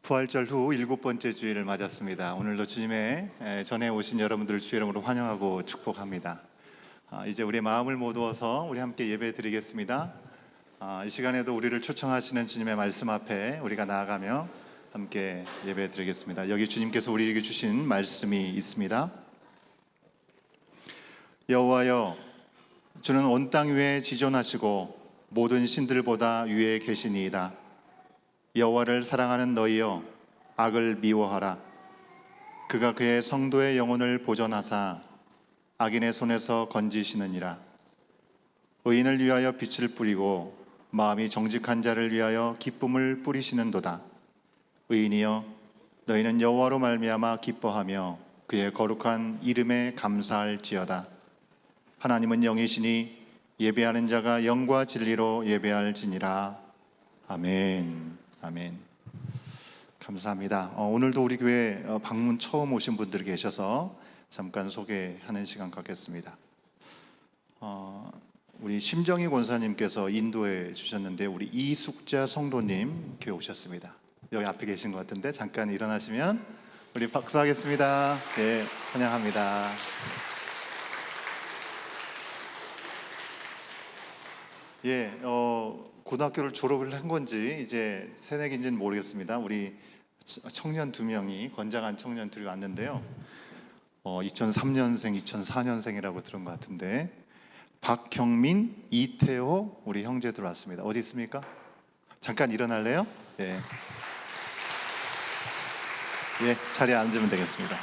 부활절 후 7번째 주일을 맞았습니다. 오늘도 주님의 전에 오신 여러분들 주 이름으로 환영하고 축복합니다. 이제 우리 마음을 모두어서 우리 함께 예배 드리겠습니다. 이 시간에도 우리를 초청하시는 주님의 말씀 앞에 우리가 나아가며 함께 예배 드리겠습니다. 여기 주님께서 우리에게 주신 말씀이 있습니다. 여호와여, 주는 온 땅 위에 지존하시고 모든 신들보다 위에 계시니이다. 여호와를 사랑하는 너희여, 악을 미워하라. 그가 그의 성도의 영혼을 보존하사 악인의 손에서 건지시느니라. 의인을 위하여 빛을 뿌리고 마음이 정직한 자를 위하여 기쁨을 뿌리시는도다. 의인이여, 너희는 여호와로 말미암아 기뻐하며 그의 거룩한 이름에 감사할지어다. 하나님은 영이시니 예배하는 자가 영과 진리로 예배할지니라. 아멘. 아멘. 감사합니다. 오늘도 우리 교회 방문 처음 오신 분들이 계셔서 잠깐 소개하는 시간 갖겠습니다. 우리 심정희 권사님께서 인도해 주셨는데 우리 이숙자 성도님 교회 오셨습니다. 여기 앞에 계신 것 같은데 잠깐 일어나시면 우리 박수하겠습니다. 네, 환영합니다. 예, 고등학교를 졸업을 한 건지 이제 새내기인지는 모르겠습니다. 우리 청년 2명이, 건장한 청년 둘이 왔는데요. 2003년생, 2004년생이라고 들은 것 같은데 박경민, 이태호 우리 형제들 왔습니다. 어디 있습니까? 잠깐 일어날래요? 예, 예, 자리에 앉으면 되겠습니다.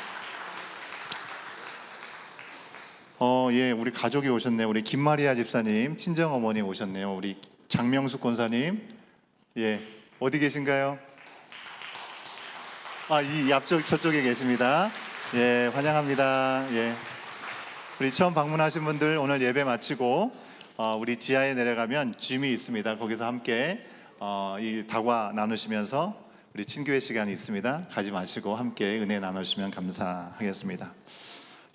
예, 우리 가족이 오셨네요. 우리 김마리아 집사님, 친정 어머니 오셨네요. 우리 장명숙 권사님, 예, 어디 계신가요? 이 앞쪽 저쪽에 계십니다. 예, 환영합니다. 예, 우리 처음 방문하신 분들 오늘 예배 마치고 우리 지하에 내려가면 짐이 있습니다. 거기서 함께 이 다과 나누시면서 우리 친교회 시간이 있습니다. 가지 마시고 함께 은혜 나누시면 감사하겠습니다.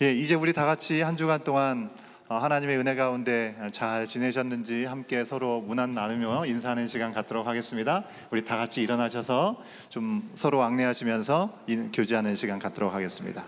예, 이제 우리 다 같이 한 주간 동안 하나님의 은혜 가운데 잘 지내셨는지 함께 서로 문안 나누며 인사하는 시간 갖도록 하겠습니다. 우리 다 같이 일어나셔서 좀 서로 안내하시면서 교제하는 시간 갖도록 하겠습니다.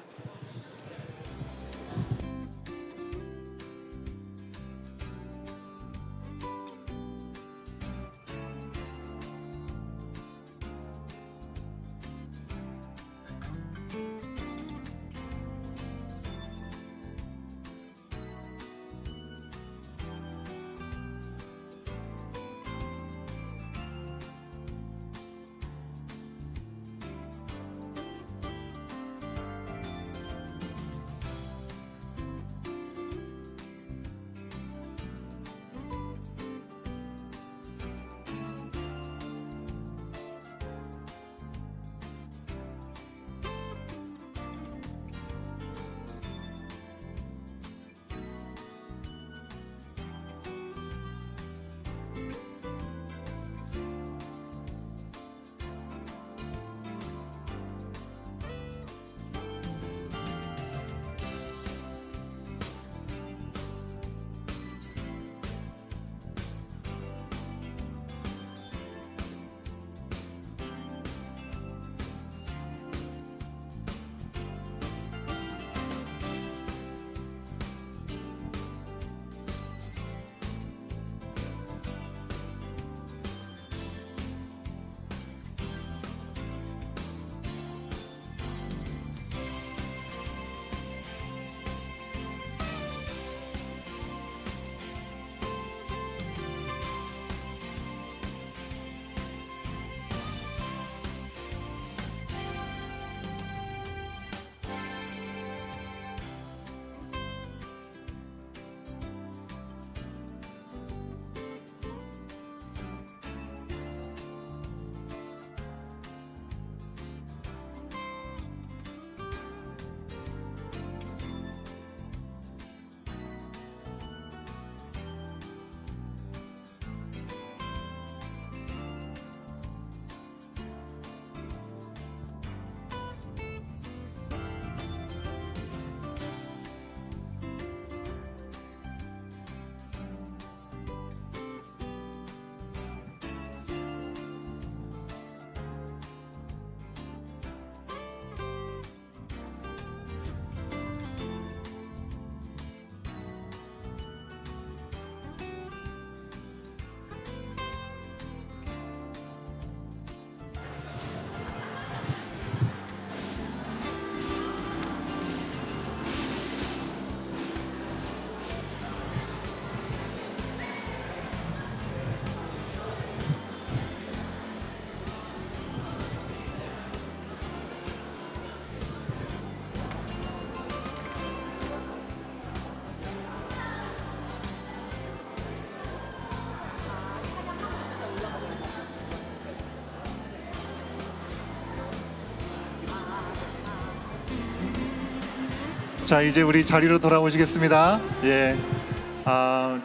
자, 이제 우리 자리로 돌아오시겠습니다. 예.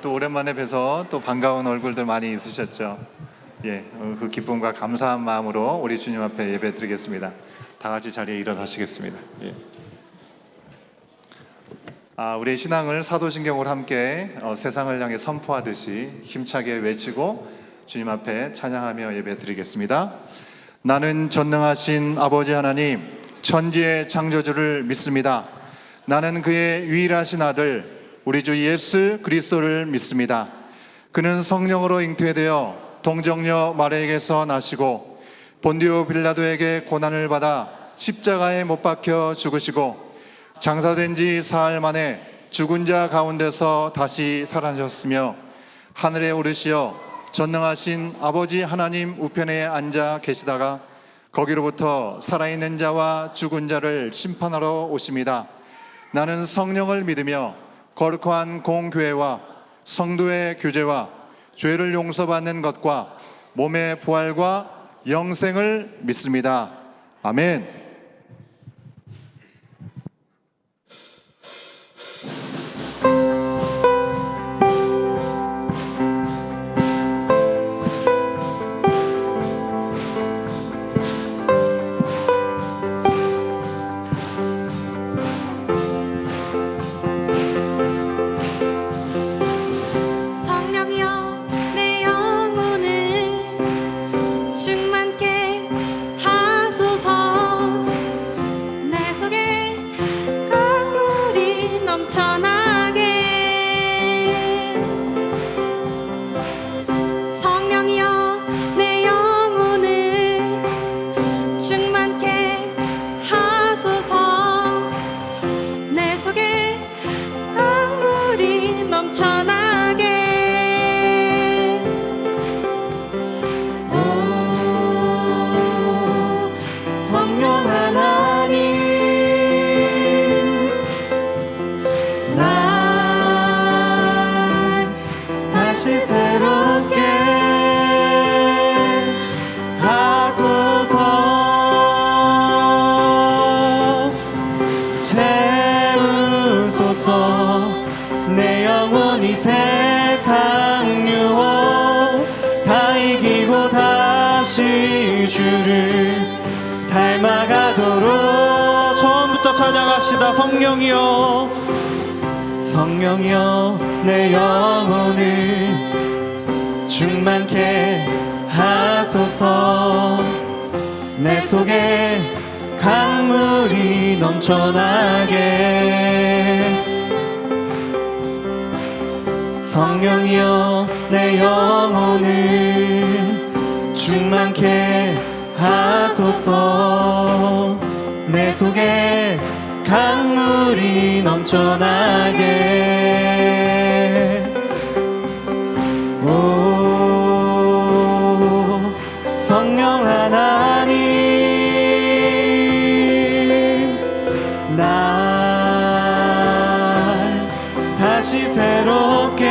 또 오랜만에 뵈서 또 반가운 얼굴들 많이 있으셨죠. 예. 그 기쁨과 감사한 마음으로 우리 주님 앞에 예배 드리겠습니다. 다 같이 자리에 일어나시겠습니다. 예. 우리의 신앙을 사도신경으로 함께 세상을 향해 선포하듯이 힘차게 외치고 주님 앞에 찬양하며 예배 드리겠습니다. 나는 전능하신 아버지 하나님, 천지의 창조주를 믿습니다. 나는 그의 유일하신 아들 우리 주 예수 그리스도를 믿습니다. 그는 성령으로 잉태되어 동정녀 마리아에게서 나시고 본디오 빌라도에게 고난을 받아 십자가에 못 박혀 죽으시고 장사된 지 사흘 만에 죽은 자 가운데서 다시 살아나셨으며 하늘에 오르시어 전능하신 아버지 하나님 우편에 앉아 계시다가 거기로부터 살아있는 자와 죽은 자를 심판하러 오십니다. 나는 성령을 믿으며 거룩한 공교회와 성도의 교제와 죄를 용서받는 것과 몸의 부활과 영생을 믿습니다. 아멘. 내 영혼이 세상 유혹 다 이기고 다시 주를 닮아가도록 처음부터 찬양합시다. 성령이여 성령이여 내 영혼을 충만케 하소서. 내 속에 강물이 넘쳐나게. 성령이여 내 영혼을 충만케 하소서. 내 속에 강물이 넘쳐나게. 오 성령 하나님 날 다시 새롭게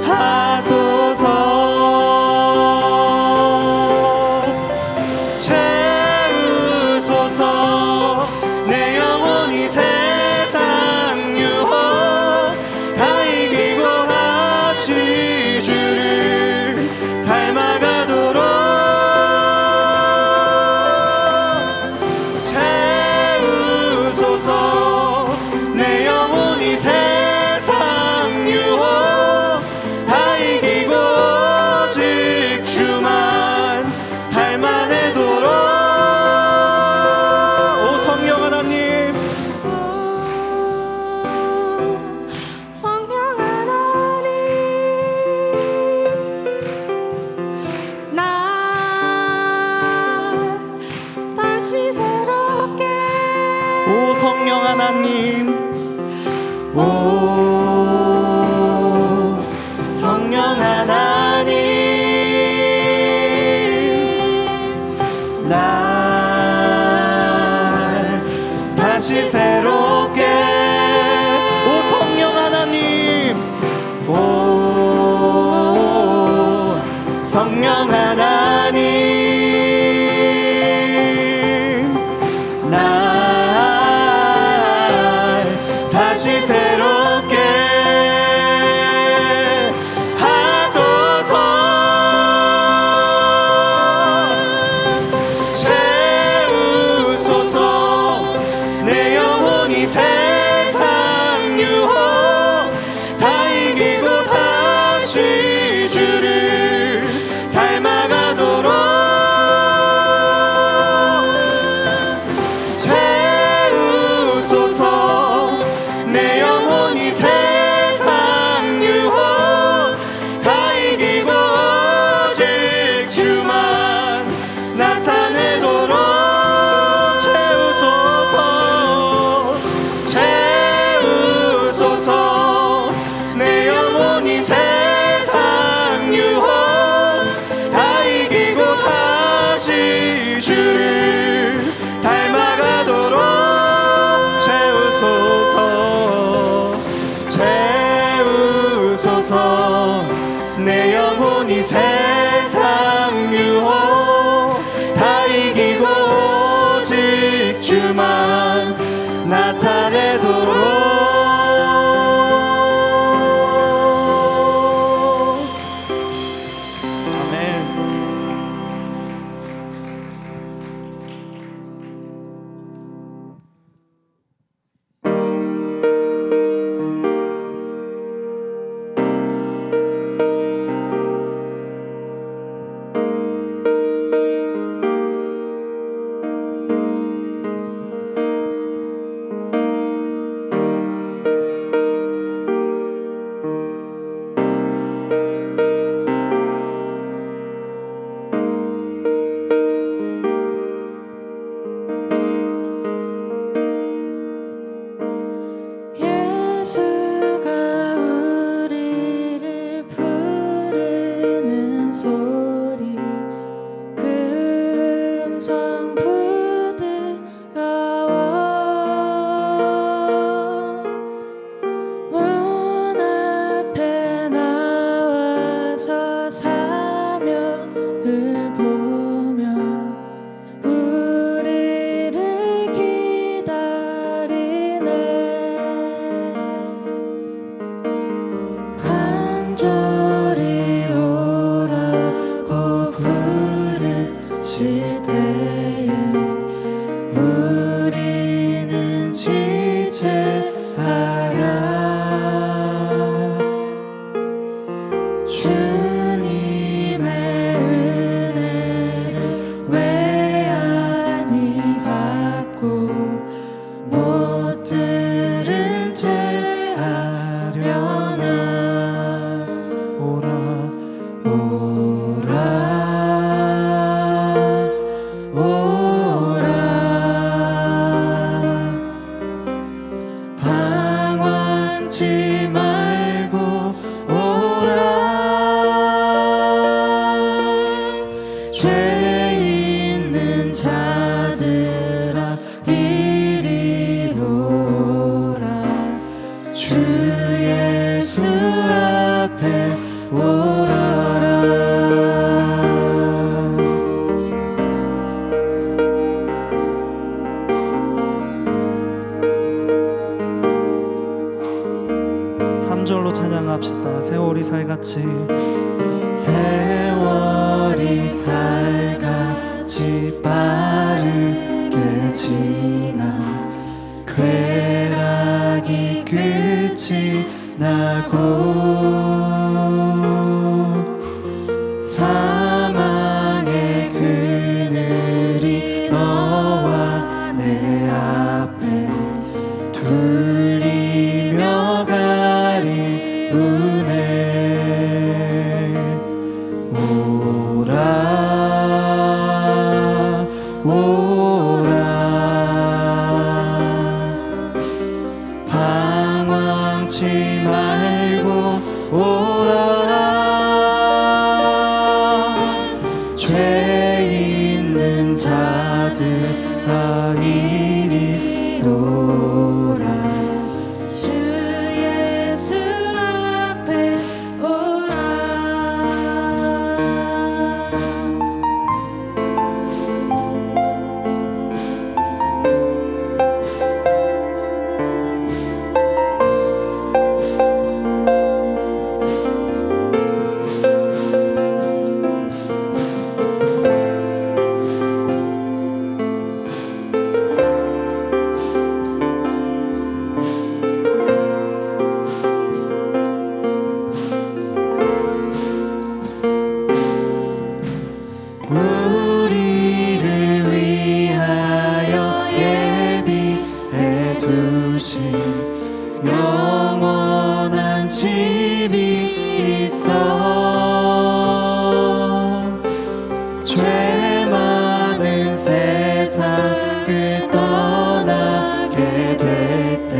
하소서. 채우소서. 내 영혼이 세상 유혹 다 이기고 다시 주를 닮아가도록. 채우소서. 내 영혼이 세상 유혹 다 이기고 오직 주만 닮아내도록. 오 성령 하나님 성령 하나님 나 다시 새롭게. 오 성령 하나님 오 성령 하나님 날 다시 새롭게. 오 성령 하나님 오 성령 하나님 날 주를 닮아가도록 채우소서 채우소서 내 영혼이 세상 유혹 다 이기고 오직 주만 나타내도록 예수가 우리를 부르는 소리 금성 부드러워 문 앞에 나와서 사명을 보며 우리를 기다리네 간절히 오라고 부르실 때에 우리는 지체하랴 주님의 은혜를 왜 아니 받고 못 들은 채 하려나 오라 방황치 말고 오라 죄 있는 자들아 이리로 오라 주 예수 앞에 오라 삼절로 찬양합시다. 세월이 살같이 세월이 살같이 빠르게 지나 쾌락이 끝이 나고 사망의 그늘이 너와 내 앞에 둘리며 가리우네 오라 오라 방황치 말고 오라 죄 있는 자들아 이리 오라 주 예수 앞에 오라 우리를 위하여 예비해 두신 영원한 집이 있어 죄 많은 세상을 떠나게 될 때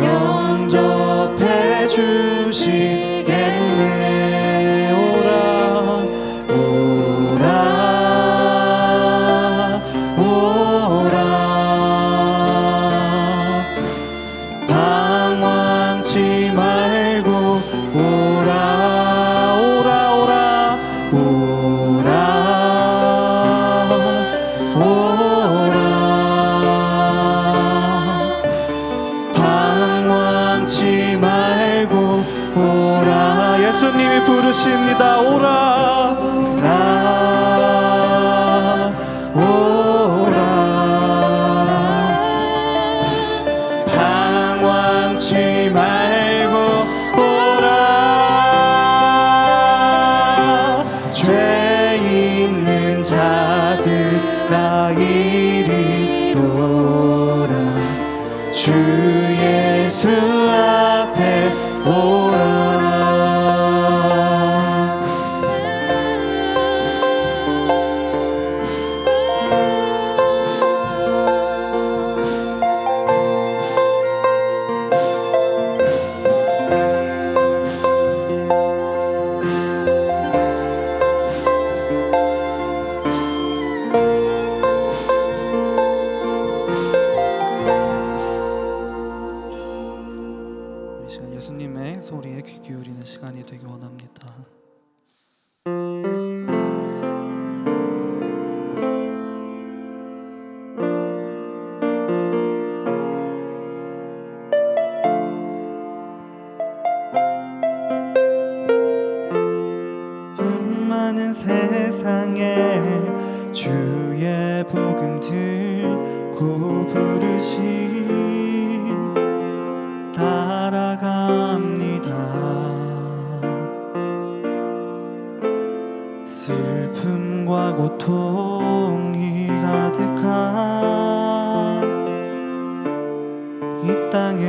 영접해 주시겠네 오라 오라 죄 있는 자들아 이리로라 주 예수 앞에 오라. 이 시간 예수님의 소리에 귀 기울이는 시간이 되기 원합니다. 많은 세상에 주의 복음 들고 부르신 따라갑니다. 슬픔과 고통이 가득한 이 땅에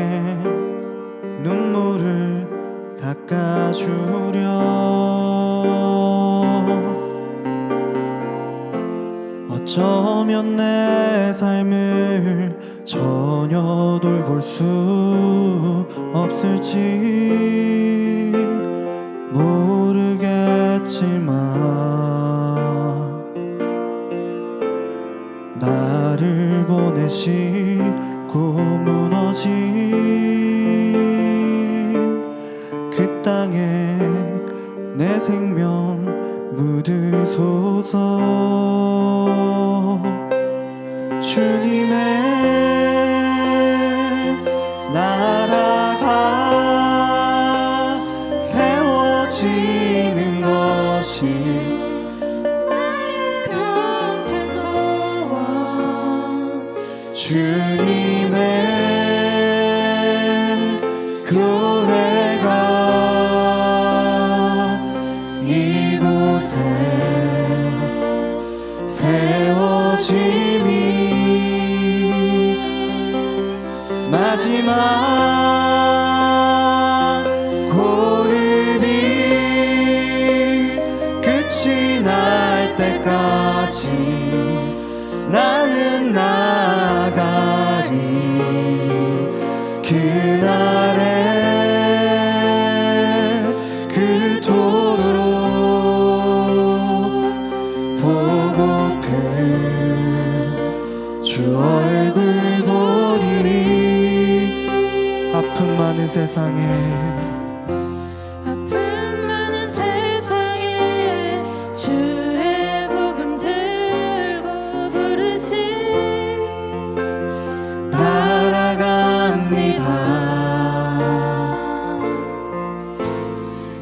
눈물을 닦아주려 어쩌면 내 삶을 전혀 돌볼 수 없을지 모르겠지만 나를 보내시고 무너진 그 땅에 내 생명 묻으소서. 주님의 나라가 세워지는 것이 나의 평생 소원. 주님의 교회가 이곳에 세워짐이 마지막 고음이 끝이 날 때까지 나는 나가리. 그날에 그토록 보고픈 주 얼굴 보리니. 아픔 많은 세상에 아픔 많은 세상에 주의 복음 들고 부르신 따라갑니다.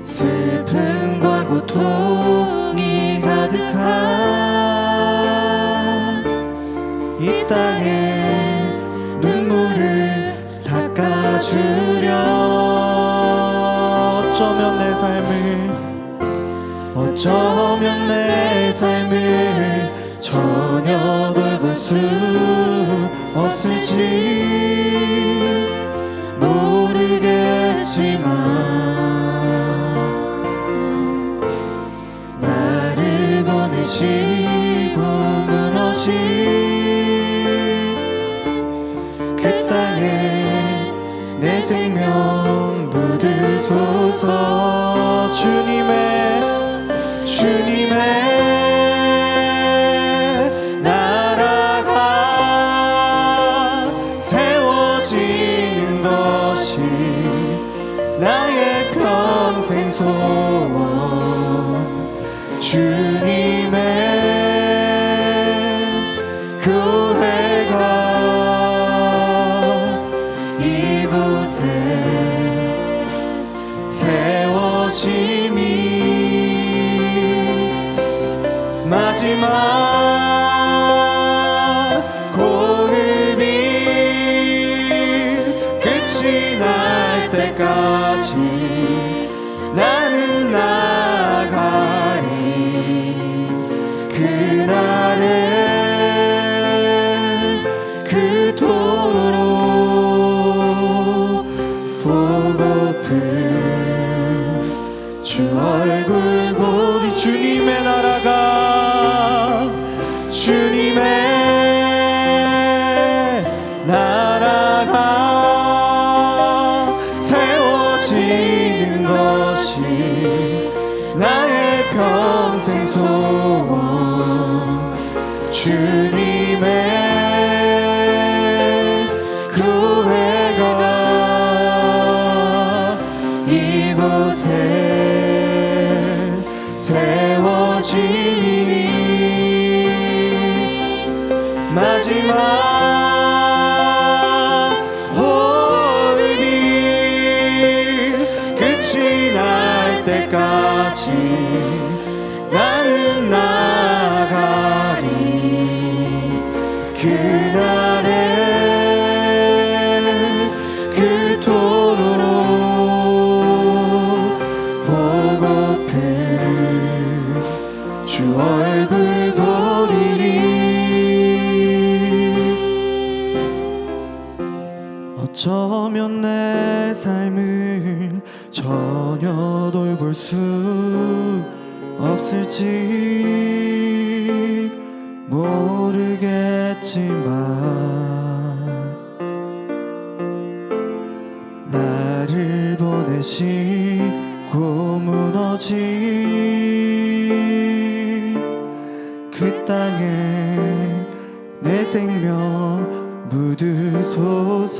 슬픔과 고통이 가득한 이 땅에 눈물을 닦아주려. 어쩌면 내 삶을 전혀 돌볼 수 없을지 모르겠지만 나를 보내시고 무너진 그 땅에 내 생명 묻으소서. 주님의 나라가 세워지는 것이 나의 평생 소원. 주님의 교회가 이곳에 세워짐이 마지막 고음이 끝이 날 때까지 나는 나가리. 나라가 주님의 나라가 세워지는 것이 나의 평생 소원 주님의 교회가 이곳에 세워지니 마지막 호흡이 끝이 날 때까지 나는 나가리 그날에 그토록 보고픈 주 얼굴 보리리. 어쩌면 내 삶을 전혀 돌볼 수 없을지 모르겠지만 나를 보내시고 무너진 그 땅에 내 생명 묻으소서.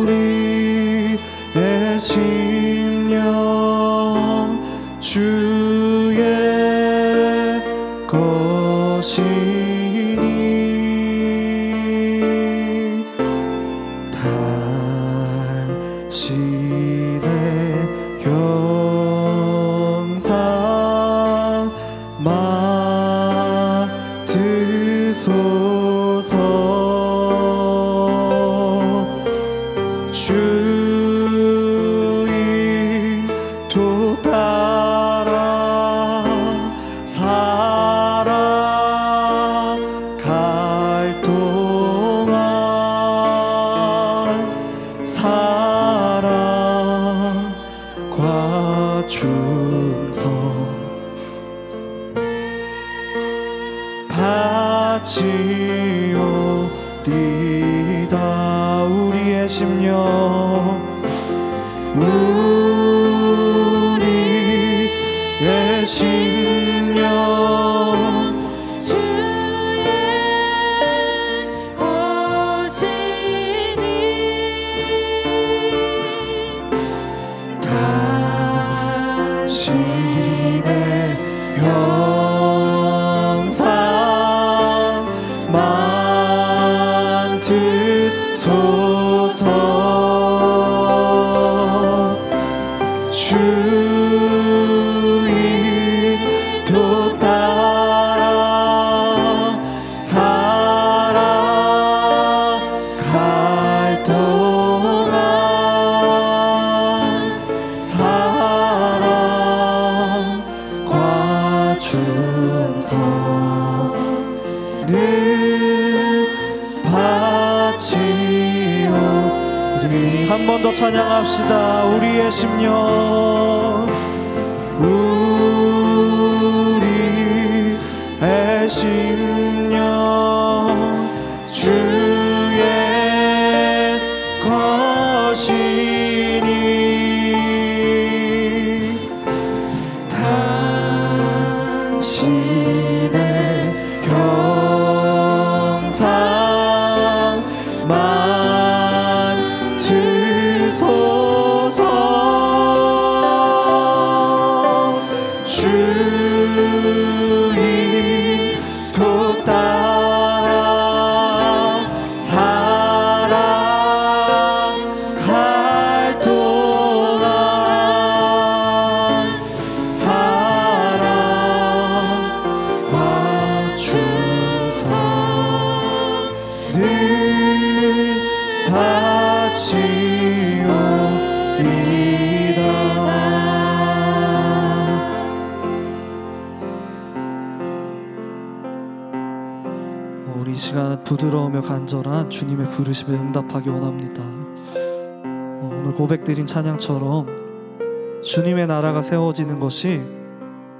우리의 심령 주의 것이니 당신의 영상 맡으소서. 주인 도 따라 살아갈 동안 사랑과 충성 바치오리다. 우리의 심령 우리의 심령 주의 것이니 당신의 형상 만드소서. 주인 도 따라 살아갈 동안 사랑과 충성 늘 바치오리. 한 번 더 찬양합시다. 우리의 심령 우리의 심령 주의 것이니 당신의 형상 만드소서. 주인 도 따라 살아갈 동안 사랑과 충성 늘 바치오리다. 우리 시간 부드러우며 간절한 주님의 부르심에 응답하기 원합니다. 오늘 고백드린 찬양처럼 주님의 나라가 세워지는 것이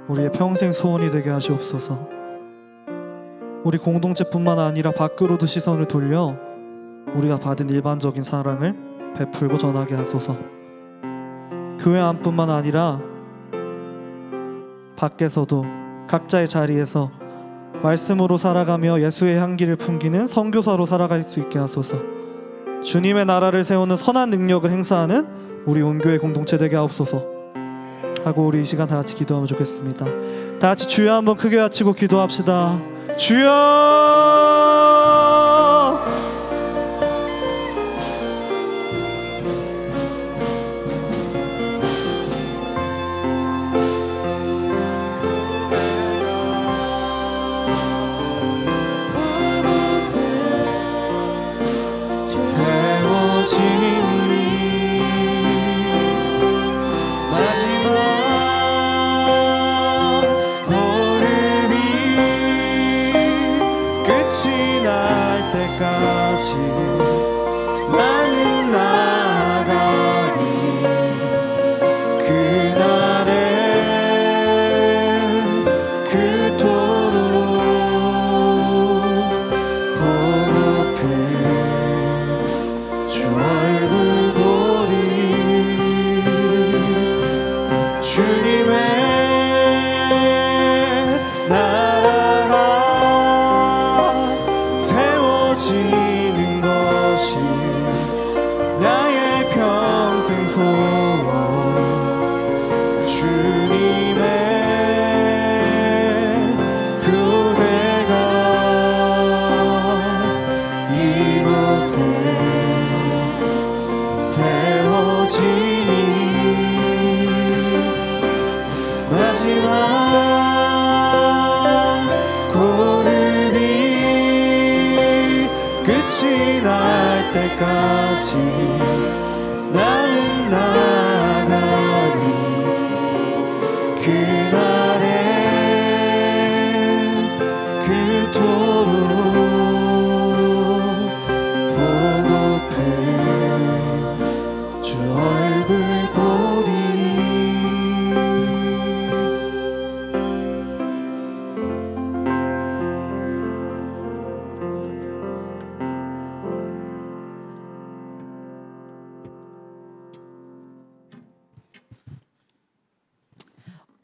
우리의 평생 소원이 되게 하시옵소서. 우리 공동체뿐만 아니라 밖으로도 시선을 돌려 우리가 받은 일반적인 사랑을 베풀고 전하게 하소서. 교회 안뿐만 아니라 밖에서도 각자의 자리에서 말씀으로 살아가며 예수의 향기를 풍기는 선교사로 살아갈 수 있게 하소서. 주님의 나라를 세우는 선한 능력을 행사하는 우리 온교회 공동체 되게 하옵소서 하고 우리 이 시간 다 같이 기도하면 좋겠습니다. 다 같이 주여 한번 크게 외치고 기도합시다. 주여! 끝이 날 때까지 나는 나가리. 그날에 그토록 보고픈 주 얼굴 보리. 주님의 지는 것이 나의 평생 소원. 주님의 교회가 이곳에 세워지니 마지막 끝이 날 때까지 나는 나가리. 그날에 그토록 보고픈 주 얼굴 보리.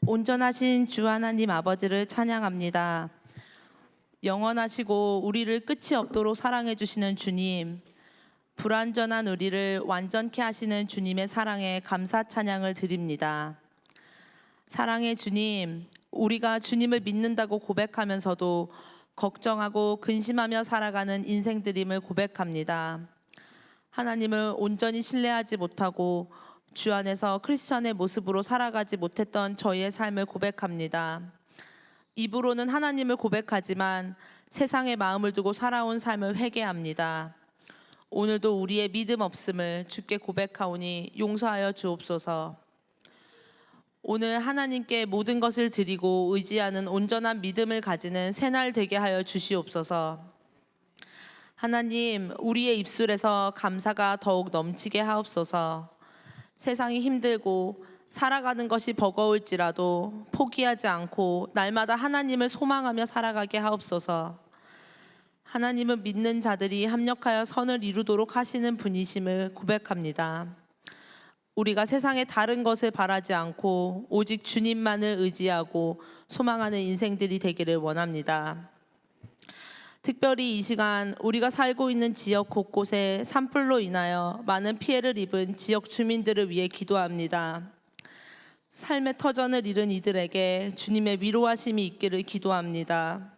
온전하신 주 하나님 아버지를 찬양합니다. 영원하시고 우리를 끝이 없도록 사랑해 주시는 주님, 불완전한 우리를 완전케 하시는 주님의 사랑에 감사 찬양을 드립니다. 사랑의 주님, 우리가 주님을 믿는다고 고백하면서도 걱정하고 근심하며 살아가는 인생들임을 고백합니다. 하나님을 온전히 신뢰하지 못하고 주 안에서 크리스천의 모습으로 살아가지 못했던 저희의 삶을 고백합니다. 입으로는 하나님을 고백하지만 세상의 마음을 두고 살아온 삶을 회개합니다. 오늘도 우리의 믿음 없음을 주께 고백하오니 용서하여 주옵소서. 오늘 하나님께 모든 것을 드리고 의지하는 온전한 믿음을 가지는 새날 되게 하여 주시옵소서. 하나님, 우리의 입술에서 감사가 더욱 넘치게 하옵소서. 세상이 힘들고 살아가는 것이 버거울지라도 포기하지 않고 날마다 하나님을 소망하며 살아가게 하옵소서. 하나님은 믿는 자들이 합력하여 선을 이루도록 하시는 분이심을 고백합니다. 우리가 세상의 다른 것을 바라지 않고 오직 주님만을 의지하고 소망하는 인생들이 되기를 원합니다. 특별히 이 시간 우리가 살고 있는 지역 곳곳에 산불로 인하여 많은 피해를 입은 지역 주민들을 위해 기도합니다. 삶의 터전을 잃은 이들에게 주님의 위로하심이 있기를 기도합니다.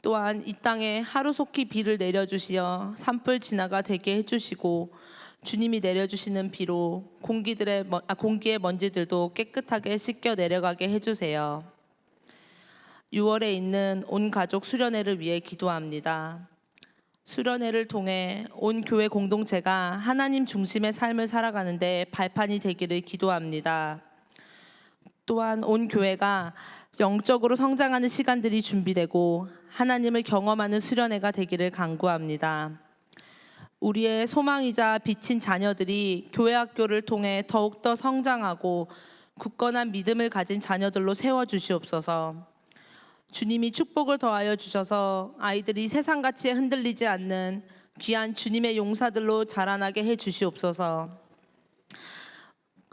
또한 이 땅에 하루속히 비를 내려주시어 산불 진화가 되게 해주시고 주님이 내려주시는 비로 공기의 먼지들도 깨끗하게 씻겨 내려가게 해주세요. 6월에 있는 온 가족 수련회를 위해 기도합니다. 수련회를 통해 온 교회 공동체가 하나님 중심의 삶을 살아가는데 발판이 되기를 기도합니다. 또한 온 교회가 영적으로 성장하는 시간들이 준비되고 하나님을 경험하는 수련회가 되기를 간구합니다. 우리의 소망이자 빛인 자녀들이 교회 학교를 통해 더욱더 성장하고 굳건한 믿음을 가진 자녀들로 세워주시옵소서. 주님이 축복을 더하여 주셔서 아이들이 세상 가치에 흔들리지 않는 귀한 주님의 용사들로 자라나게 해주시옵소서.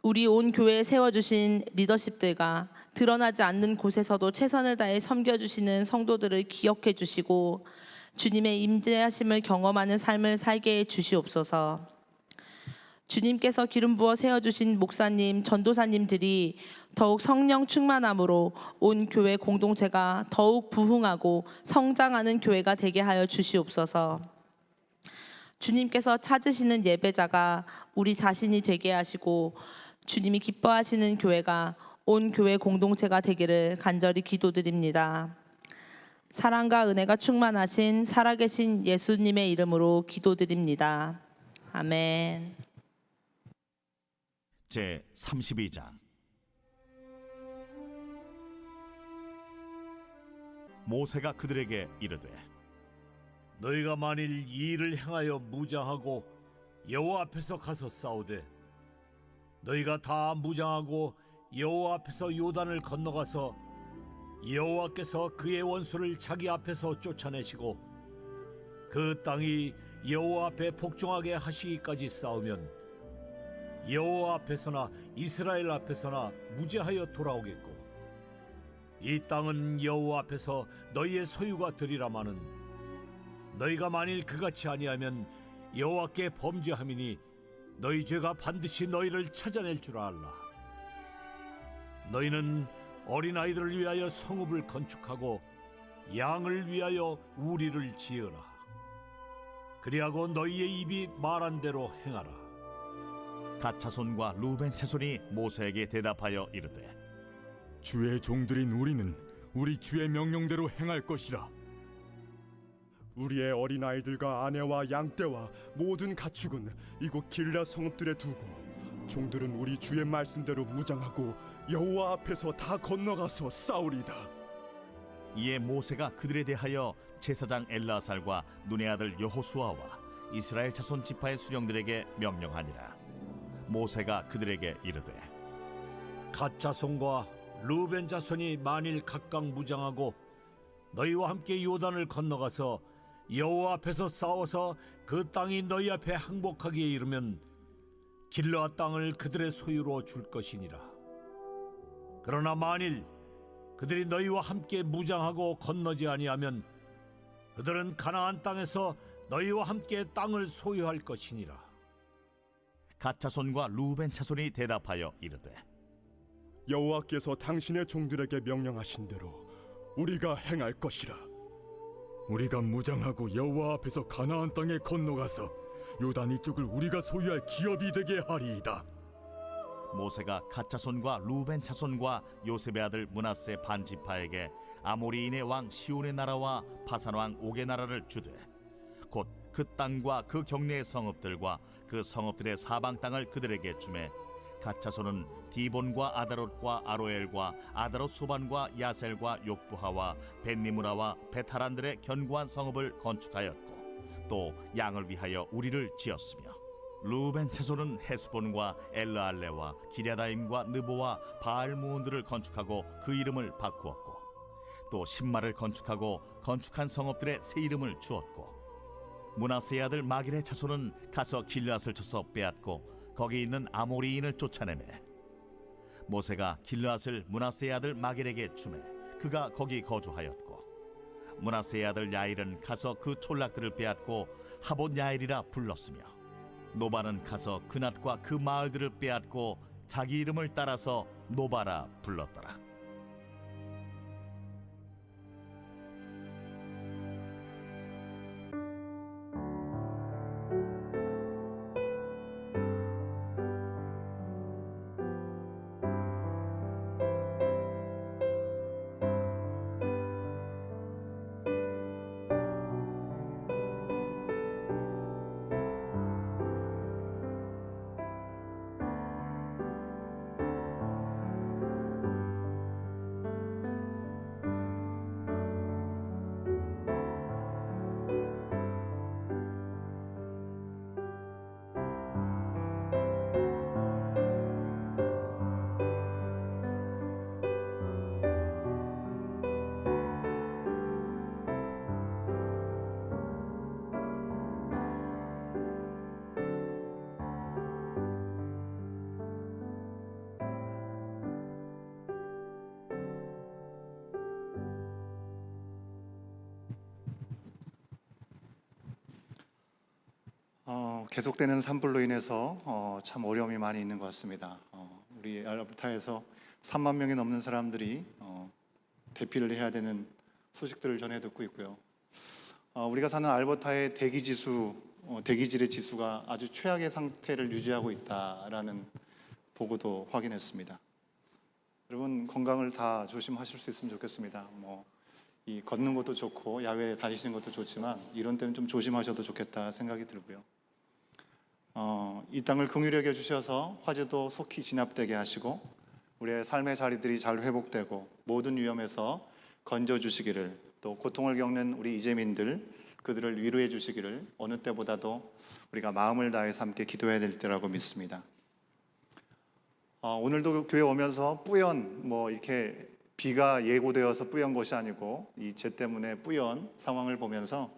우리 온 교회에 세워주신 리더십들과 드러나지 않는 곳에서도 최선을 다해 섬겨주시는 성도들을 기억해 주시고 주님의 임재하심을 경험하는 삶을 살게 해 주시옵소서. 주님께서 기름 부어 세워주신 목사님, 전도사님들이 더욱 성령 충만함으로 온 교회 공동체가 더욱 부흥하고 성장하는 교회가 되게 하여 주시옵소서. 주님께서 찾으시는 예배자가 우리 자신이 되게 하시고 주님이 기뻐하시는 교회가 온 교회 공동체가 되기를 간절히 기도드립니다. 사랑과 은혜가 충만하신 살아계신 예수님의 이름으로 기도드립니다. 아멘. 제 32장. 모세가 그들에게 이르되 너희가 만일 이 일을 행하여 무장하고 여호와 앞에서 가서 싸우되 너희가 다 무장하고 여호와 앞에서 요단을 건너가서 여호와께서 그의 원수를 자기 앞에서 쫓아내시고 그 땅이 여호와 앞에 복종하게 하시기까지 싸우면 여호와 앞에서나 이스라엘 앞에서나 무죄하여 돌아오겠고 이 땅은 여호와 앞에서 너희의 소유가 되리라마는 너희가 만일 그같이 아니하면 여호와께 범죄함이니 너희 죄가 반드시 너희를 찾아낼 줄 알라. 너희는 어린아이들을 위하여 성읍을 건축하고 양을 위하여 우리를 지으라. 그리하고 너희의 입이 말한 대로 행하라. 갓 자손과 루벤 자손이 모세에게 대답하여 이르되 주의 종들인 우리는 우리 주의 명령대로 행할 것이라. 우리의 어린아이들과 아내와 양떼와 모든 가축은 이곳 길라 성읍들에 두고 종들은 우리 주의 말씀대로 무장하고 여호와 앞에서 다 건너가서 싸우리다. 이에 모세가 그들에 대하여 제사장 엘라살과 눈의 아들 여호수아와 이스라엘 자손 지파의 수령들에게 명령하니라. 모세가 그들에게 이르되 갓 자손과 루벤 자손이 만일 각각 무장하고 너희와 함께 요단을 건너가서 여호와 앞에서 싸워서 그 땅이 너희 앞에 항복하기에 이르면 길르앗 땅을 그들의 소유로 줄 것이니라. 그러나 만일 그들이 너희와 함께 무장하고 건너지 아니하면 그들은 가나안 땅에서 너희와 함께 땅을 소유할 것이니라. 갓 자손과 루벤 자손이 대답하여 이르되 여호와께서 당신의 종들에게 명령하신 대로 우리가 행할 것이라. 우리가 무장하고 여호와 앞에서 가나안 땅에 건너가서 요단 이쪽을 우리가 소유할 기업이 되게 하리이다. 모세가 갓 자손과 루벤 자손과 요셉의 아들 므낫세 반 지파에게 아모리인의 왕 시온의 나라와 바산 왕 옥의 나라를 주되 곧 그 땅과 그 경내의 성읍들과 그 성읍들의 사방 땅을 그들에게 주매 갓 자손은 디본과 아다롯과 아로엘과 아다롯 소반과 야셀과 욕부하와 벤니무라와 베타란들의 견고한 성읍을 건축하였고 또 양을 위하여 우리를 지었으며 루벤 자손은 헤스본과 엘르알레와 기랴다임과 느보와 바알무온들을 건축하고 그 이름을 바꾸었고 또 신마를 건축하고 건축한 성읍들의 새 이름을 주었고 므낫세의 아들 마길의 자손은 가서 길르앗을 쳐서 빼앗고 거기 있는 아모리인을 쫓아내매 모세가 길르앗을 므낫세의 아들 마길에게 주매 그가 거기 거주하였고 므낫세의 아들 야일은 가서 그 촌락들을 빼앗고 하봇 야일이라 불렀으며 노바는 가서 그낫과 그 마을들을 빼앗고 자기 이름을 따라서 노바라 불렀더라. 계속되는 산불로 인해서 참 어려움이 많이 있는 것 같습니다. 우리 알버타에서 3만 명이 넘는 사람들이 대피를 해야 되는 소식들을 전해 듣고 있고요. 우리가 사는 알버타의 대기질의 지수가 아주 최악의 상태를 유지하고 있다라는 보고도 확인했습니다. 여러분 건강을 다 조심하실 수 있으면 좋겠습니다. 이 걷는 것도 좋고 야외에 다니시는 것도 좋지만 이런 때는 좀 조심하셔도 좋겠다 생각이 들고요. 이 땅을 긍휼히 여겨 주셔서 화재도 속히 진압되게 하시고 우리의 삶의 자리들이 잘 회복되고 모든 위험에서 건져 주시기를, 또 고통을 겪는 우리 이재민들 그들을 위로해 주시기를 어느 때보다도 우리가 마음을 다해서 함께 기도해야 될 때라고 믿습니다. 오늘도 교회 오면서 뿌연 이렇게 비가 예고되어서 뿌연 것이 아니고 이 재 때문에 뿌연 상황을 보면서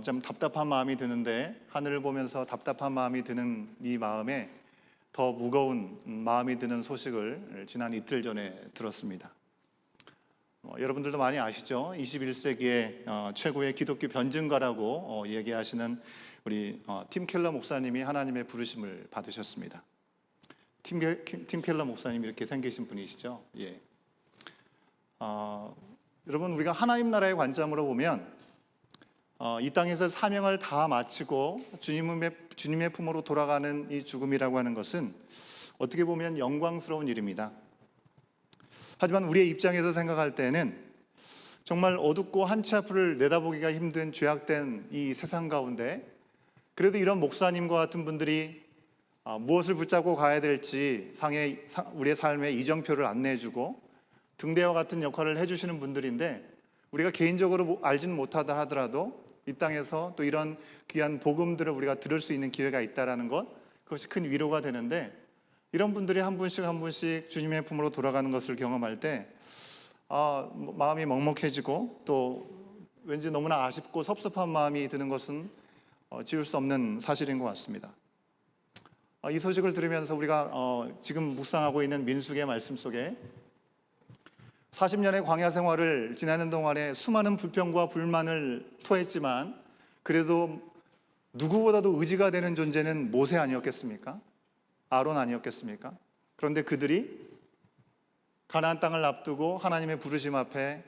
좀 답답한 마음이 드는데, 하늘을 보면서 답답한 마음이 드는 이 마음에 더 무거운 마음이 드는 소식을 지난 이틀 전에 들었습니다. 여러분들도 많이 아시죠? 21세기의 최고의 기독교 변증가라고 얘기하시는 우리 팀 켈러 목사님이 하나님의 부르심을 받으셨습니다. 팀 켈러 목사님이 이렇게 생기신 분이시죠? 예. 여러분 우리가 하나님 나라의 관점으로 보면 이 땅에서 사명을 다 마치고 주님의 품으로 돌아가는 이 죽음이라고 하는 것은 어떻게 보면 영광스러운 일입니다. 하지만 우리의 입장에서 생각할 때는 정말 어둡고 한치 앞을 내다보기가 힘든 죄악된 이 세상 가운데 그래도 이런 목사님과 같은 분들이 무엇을 붙잡고 가야 될지 우리의 삶의 이정표를 안내해주고 등대와 같은 역할을 해주시는 분들인데, 우리가 개인적으로 알지는 못하다 하더라도 이 땅에서 또 이런 귀한 복음들을 우리가 들을 수 있는 기회가 있다라는 것, 그것이 큰 위로가 되는데, 이런 분들이 한 분씩 한 분씩 주님의 품으로 돌아가는 것을 경험할 때 마음이 먹먹해지고 또 왠지 너무나 아쉽고 섭섭한 마음이 드는 것은 지울 수 없는 사실인 것 같습니다. 이 소식을 들으면서 우리가 지금 묵상하고 있는 민수기의 말씀 속에 40년의 광야 생활을 지내는 동안에 수많은 불평과 불만을 토했지만 그래도 누구보다도 의지가 되는 존재는 모세 아니었겠습니까? 아론 아니었겠습니까? 그런데 그들이 가나안 땅을 앞두고 하나님의 부르심 앞에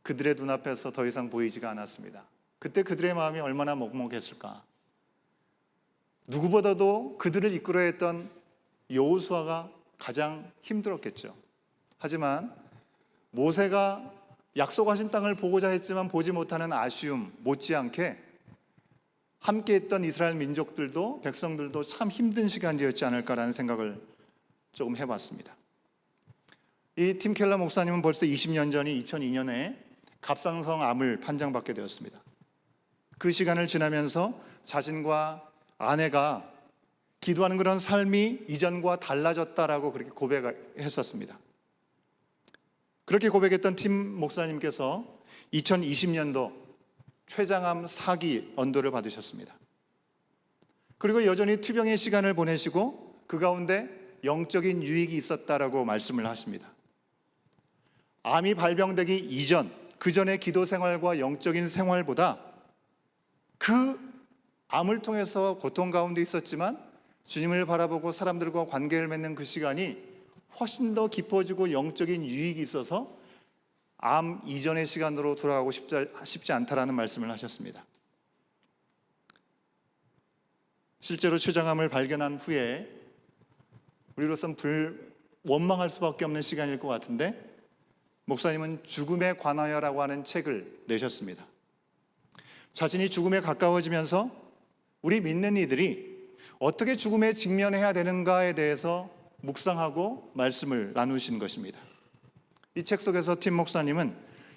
그들의 눈앞에서 더 이상 보이지가 않았습니다. 그때 그들의 마음이 얼마나 먹먹했을까? 누구보다도 그들을 이끌어야 했던 여호수아가 가장 힘들었겠죠. 하지만 모세가 약속하신 땅을 보고자 했지만 보지 못하는 아쉬움 못지않게 함께했던 이스라엘 민족들도 백성들도 참 힘든 시간이었지 않을까라는 생각을 조금 해봤습니다. 이 팀 켈러 목사님은 벌써 20년 전이 2002년에 갑상선 암을 판정받게 되었습니다. 그 시간을 지나면서 자신과 아내가 기도하는 그런 삶이 이전과 달라졌다라고 그렇게 고백했었습니다. 그렇게 고백했던 팀 목사님께서 2020년도 췌장암 4기 언도를 받으셨습니다. 그리고 여전히 투병의 시간을 보내시고 그 가운데 영적인 유익이 있었다라고 말씀을 하십니다. 암이 발병되기 이전, 그 전의 기도 생활과 영적인 생활보다 그 암을 통해서 고통 가운데 있었지만 주님을 바라보고 사람들과 관계를 맺는 그 시간이 훨씬 더 깊어지고 영적인 유익이 있어서 암 이전의 시간으로 돌아가고 싶지 않다라는 말씀을 하셨습니다. 실제로 췌장암을 발견한 후에 우리로서는 원망할 수밖에 없는 시간일 것 같은데, 목사님은 죽음에 관하여라고 하는 책을 내셨습니다. 자신이 죽음에 가까워지면서 우리 믿는 이들이 어떻게 죽음에 직면해야 되는가에 대해서 묵상하고 말씀을 나누신 것입니다. 이 책 속에서 팀 목사님은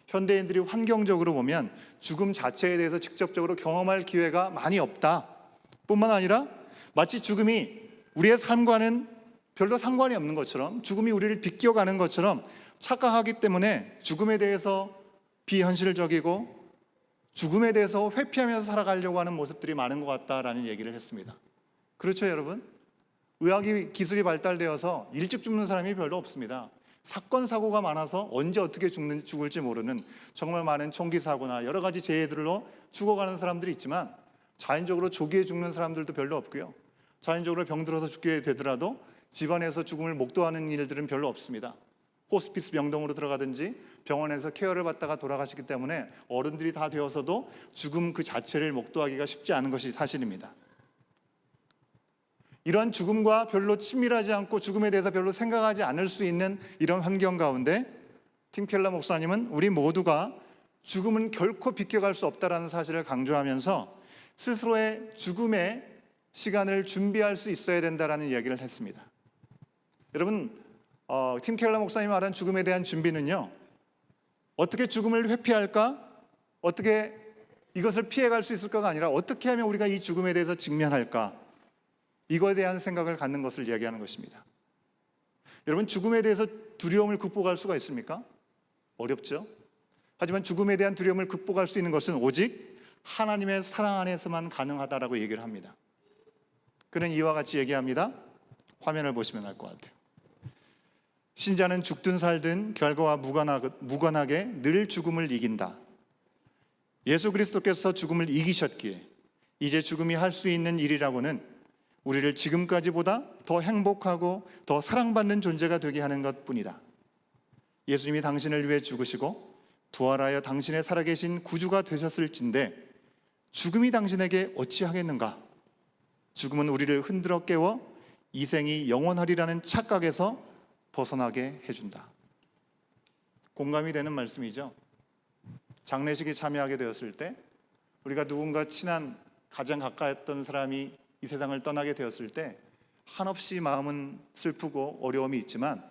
현대인들이 환경적으로 보면 죽음 자체에 대해서 직접적으로 경험할 기회가 많이 없다 뿐만 아니라 마치 죽음이 우리의 삶과는 별로 상관이 없는 것처럼, 죽음이 우리를 비껴가는 것처럼 착각하기 때문에 죽음에 대해서 비현실적이고 죽음에 대해서 회피하면서 살아가려고 하는 모습들이 많은 것 같다라는 얘기를 했습니다. 그렇죠, 여러분? 의학이 기술이 발달되어서 일찍 죽는 사람이 별로 없습니다. 사건 사고가 많아서 언제 어떻게 죽을지 모르는 정말 많은 총기 사고나 여러 가지 재해들로 죽어가는 사람들이 있지만 자연적으로 조기에 죽는 사람들도 별로 없고요. 자연적으로 병들어서 죽게 되더라도 집안에서 죽음을 목도하는 일들은 별로 없습니다. 호스피스 병동으로 들어가든지 병원에서 케어를 받다가 돌아가시기 때문에 어른들이 다 되어서도 죽음 그 자체를 목도하기가 쉽지 않은 것이 사실입니다. 이러한 죽음과 별로 친밀하지 않고 죽음에 대해서 별로 생각하지 않을 수 있는 이런 환경 가운데 팀 켈러 목사님은 우리 모두가 죽음은 결코 비껴갈 수 없다는 사실을 강조하면서 스스로의 죽음의 시간을 준비할 수 있어야 된다는 이야기를 했습니다. 여러분, 팀 켈러 목사님이 말한 죽음에 대한 준비는요, 어떻게 죽음을 회피할까? 어떻게 이것을 피해갈 수 있을까가 아니라 어떻게 하면 우리가 이 죽음에 대해서 직면할까? 이거에 대한 생각을 갖는 것을 이야기하는 것입니다. 여러분, 죽음에 대해서 두려움을 극복할 수가 있습니까? 어렵죠. 하지만 죽음에 대한 두려움을 극복할 수 있는 것은 오직 하나님의 사랑 안에서만 가능하다라고 얘기를 합니다. 그는 이와 같이 얘기합니다. 화면을 보시면 알 것 같아요. 신자는 죽든 살든 결과와 무관하게 늘 죽음을 이긴다. 예수 그리스도께서 죽음을 이기셨기에 이제 죽음이 할 수 있는 일이라고는 우리를 지금까지보다 더 행복하고 더 사랑받는 존재가 되게 하는 것뿐이다. 예수님이 당신을 위해 죽으시고 부활하여 당신의 살아계신 구주가 되셨을진데 죽음이 당신에게 어찌하겠는가? 죽음은 우리를 흔들어 깨워 이 생이 영원하리라는 착각에서 벗어나게 해준다. 공감이 되는 말씀이죠. 장례식에 참여하게 되었을 때 우리가 누군가 친한 가장 가까웠던 사람이 이 세상을 떠나게 되었을 때 한없이 마음은 슬프고 어려움이 있지만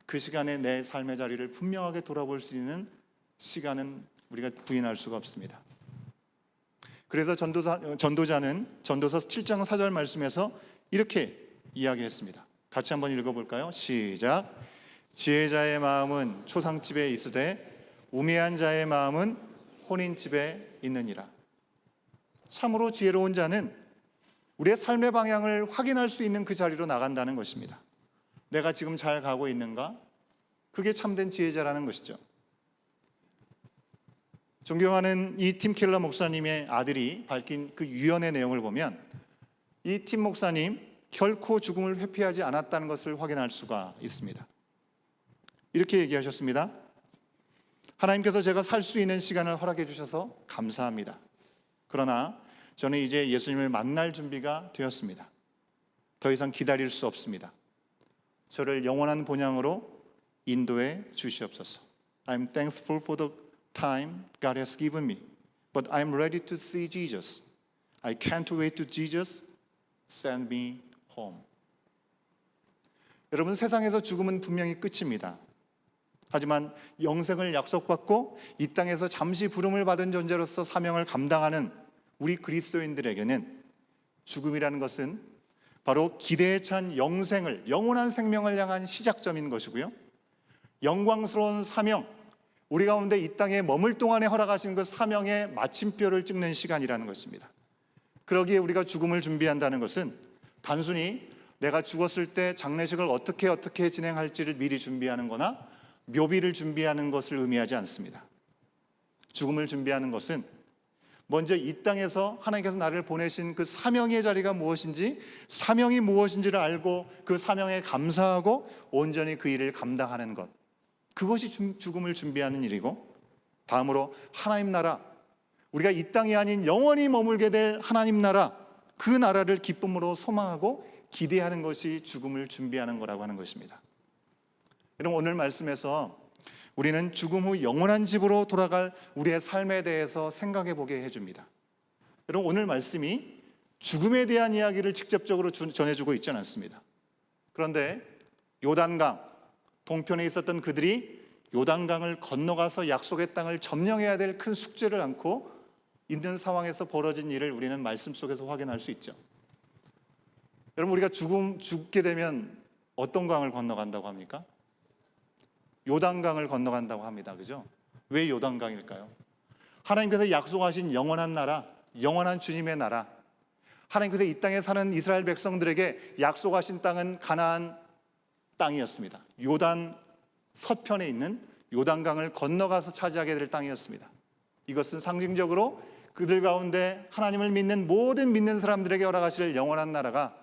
그 시간에 내 삶의 자리를 분명하게 돌아볼 수 있는 시간은 우리가 부인할 수가 없습니다. 그래서 전도자는 전도서 7장 4절 말씀에서 이렇게 이야기했습니다. 같이 한번 읽어볼까요? 시작. 지혜자의 마음은 초상집에 있으되 우매한 자의 마음은 혼인집에 있느니라. 참으로 지혜로운 자는 우리의 삶의 방향을 확인할 수 있는 그 자리로 나간다는 것입니다. 내가 지금 잘 가고 있는가? 그게 참된 지혜자라는 것이죠. 존경하는 이 팀 켈러 목사님의 아들이 밝힌 그 유언의 내용을 보면 이 팀 목사님 결코 죽음을 회피하지 않았다는 것을 확인할 수가 있습니다. 이렇게 얘기하셨습니다. 하나님께서 제가 살 수 있는 시간을 허락해 주셔서 감사합니다. 그러나 저는 이제 예수님을 만날 준비가 되었습니다. 더 이상 기다릴 수 없습니다. 저를 영원한 본향으로 인도해 주시옵소서. I'm thankful for the time God has given me, but I'm ready to see Jesus. I can't wait to Jesus send me home. 여러분, 세상에서 죽음은 분명히 끝입니다. 하지만 영생을 약속받고 이 땅에서 잠시 부름을 받은 존재로서 사명을 감당하는 우리 그리스도인들에게는 죽음이라는 것은 바로 기대에 찬 영생을, 영원한 생명을 향한 시작점인 것이고요. 영광스러운 사명, 우리 가운데 이 땅에 머물 동안에 허락하신 그 사명의 마침표를 찍는 시간이라는 것입니다. 그러기에 우리가 죽음을 준비한다는 것은 단순히 내가 죽었을 때 장례식을 어떻게 진행할지를 미리 준비하는 거나 묘비를 준비하는 것을 의미하지 않습니다. 죽음을 준비하는 것은 먼저 이 땅에서 하나님께서 나를 보내신 그 사명의 자리가 무엇인지, 사명이 무엇인지를 알고 그 사명에 감사하고 온전히 그 일을 감당하는 것, 그것이 죽음을 준비하는 일이고, 다음으로 하나님 나라, 우리가 이 땅이 아닌 영원히 머물게 될 하나님 나라, 그 나라를 기쁨으로 소망하고 기대하는 것이 죽음을 준비하는 거라고 하는 것입니다. 여러분, 오늘 말씀에서 우리는 죽음 후 영원한 집으로 돌아갈 우리의 삶에 대해서 생각해 보게 해줍니다. 여러분, 오늘 말씀이 죽음에 대한 이야기를 직접적으로 전해주고 있지는 않습니다. 그런데 요단강 동편에 있었던 그들이 요단강을 건너가서 약속의 땅을 점령해야 될 큰 숙제를 안고 있는 상황에서 벌어진 일을 우리는 말씀 속에서 확인할 수 있죠. 여러분, 우리가 죽게 되면 어떤 강을 건너간다고 합니까? 요단강을 건너간다고 합니다. 그죠? 왜 요단강일까요? 하나님께서 약속하신 영원한 나라, 영원한 주님의 나라, 하나님께서 이 땅에 사는 이스라엘 백성들에게 약속하신 땅은 가나안 땅이었습니다. 요단 서편에 있는 요단강을 건너가서 차지하게 될 땅이었습니다. 이것은 상징적으로 그들 가운데 하나님을 믿는 모든 믿는 사람들에게 허락하실 영원한 나라가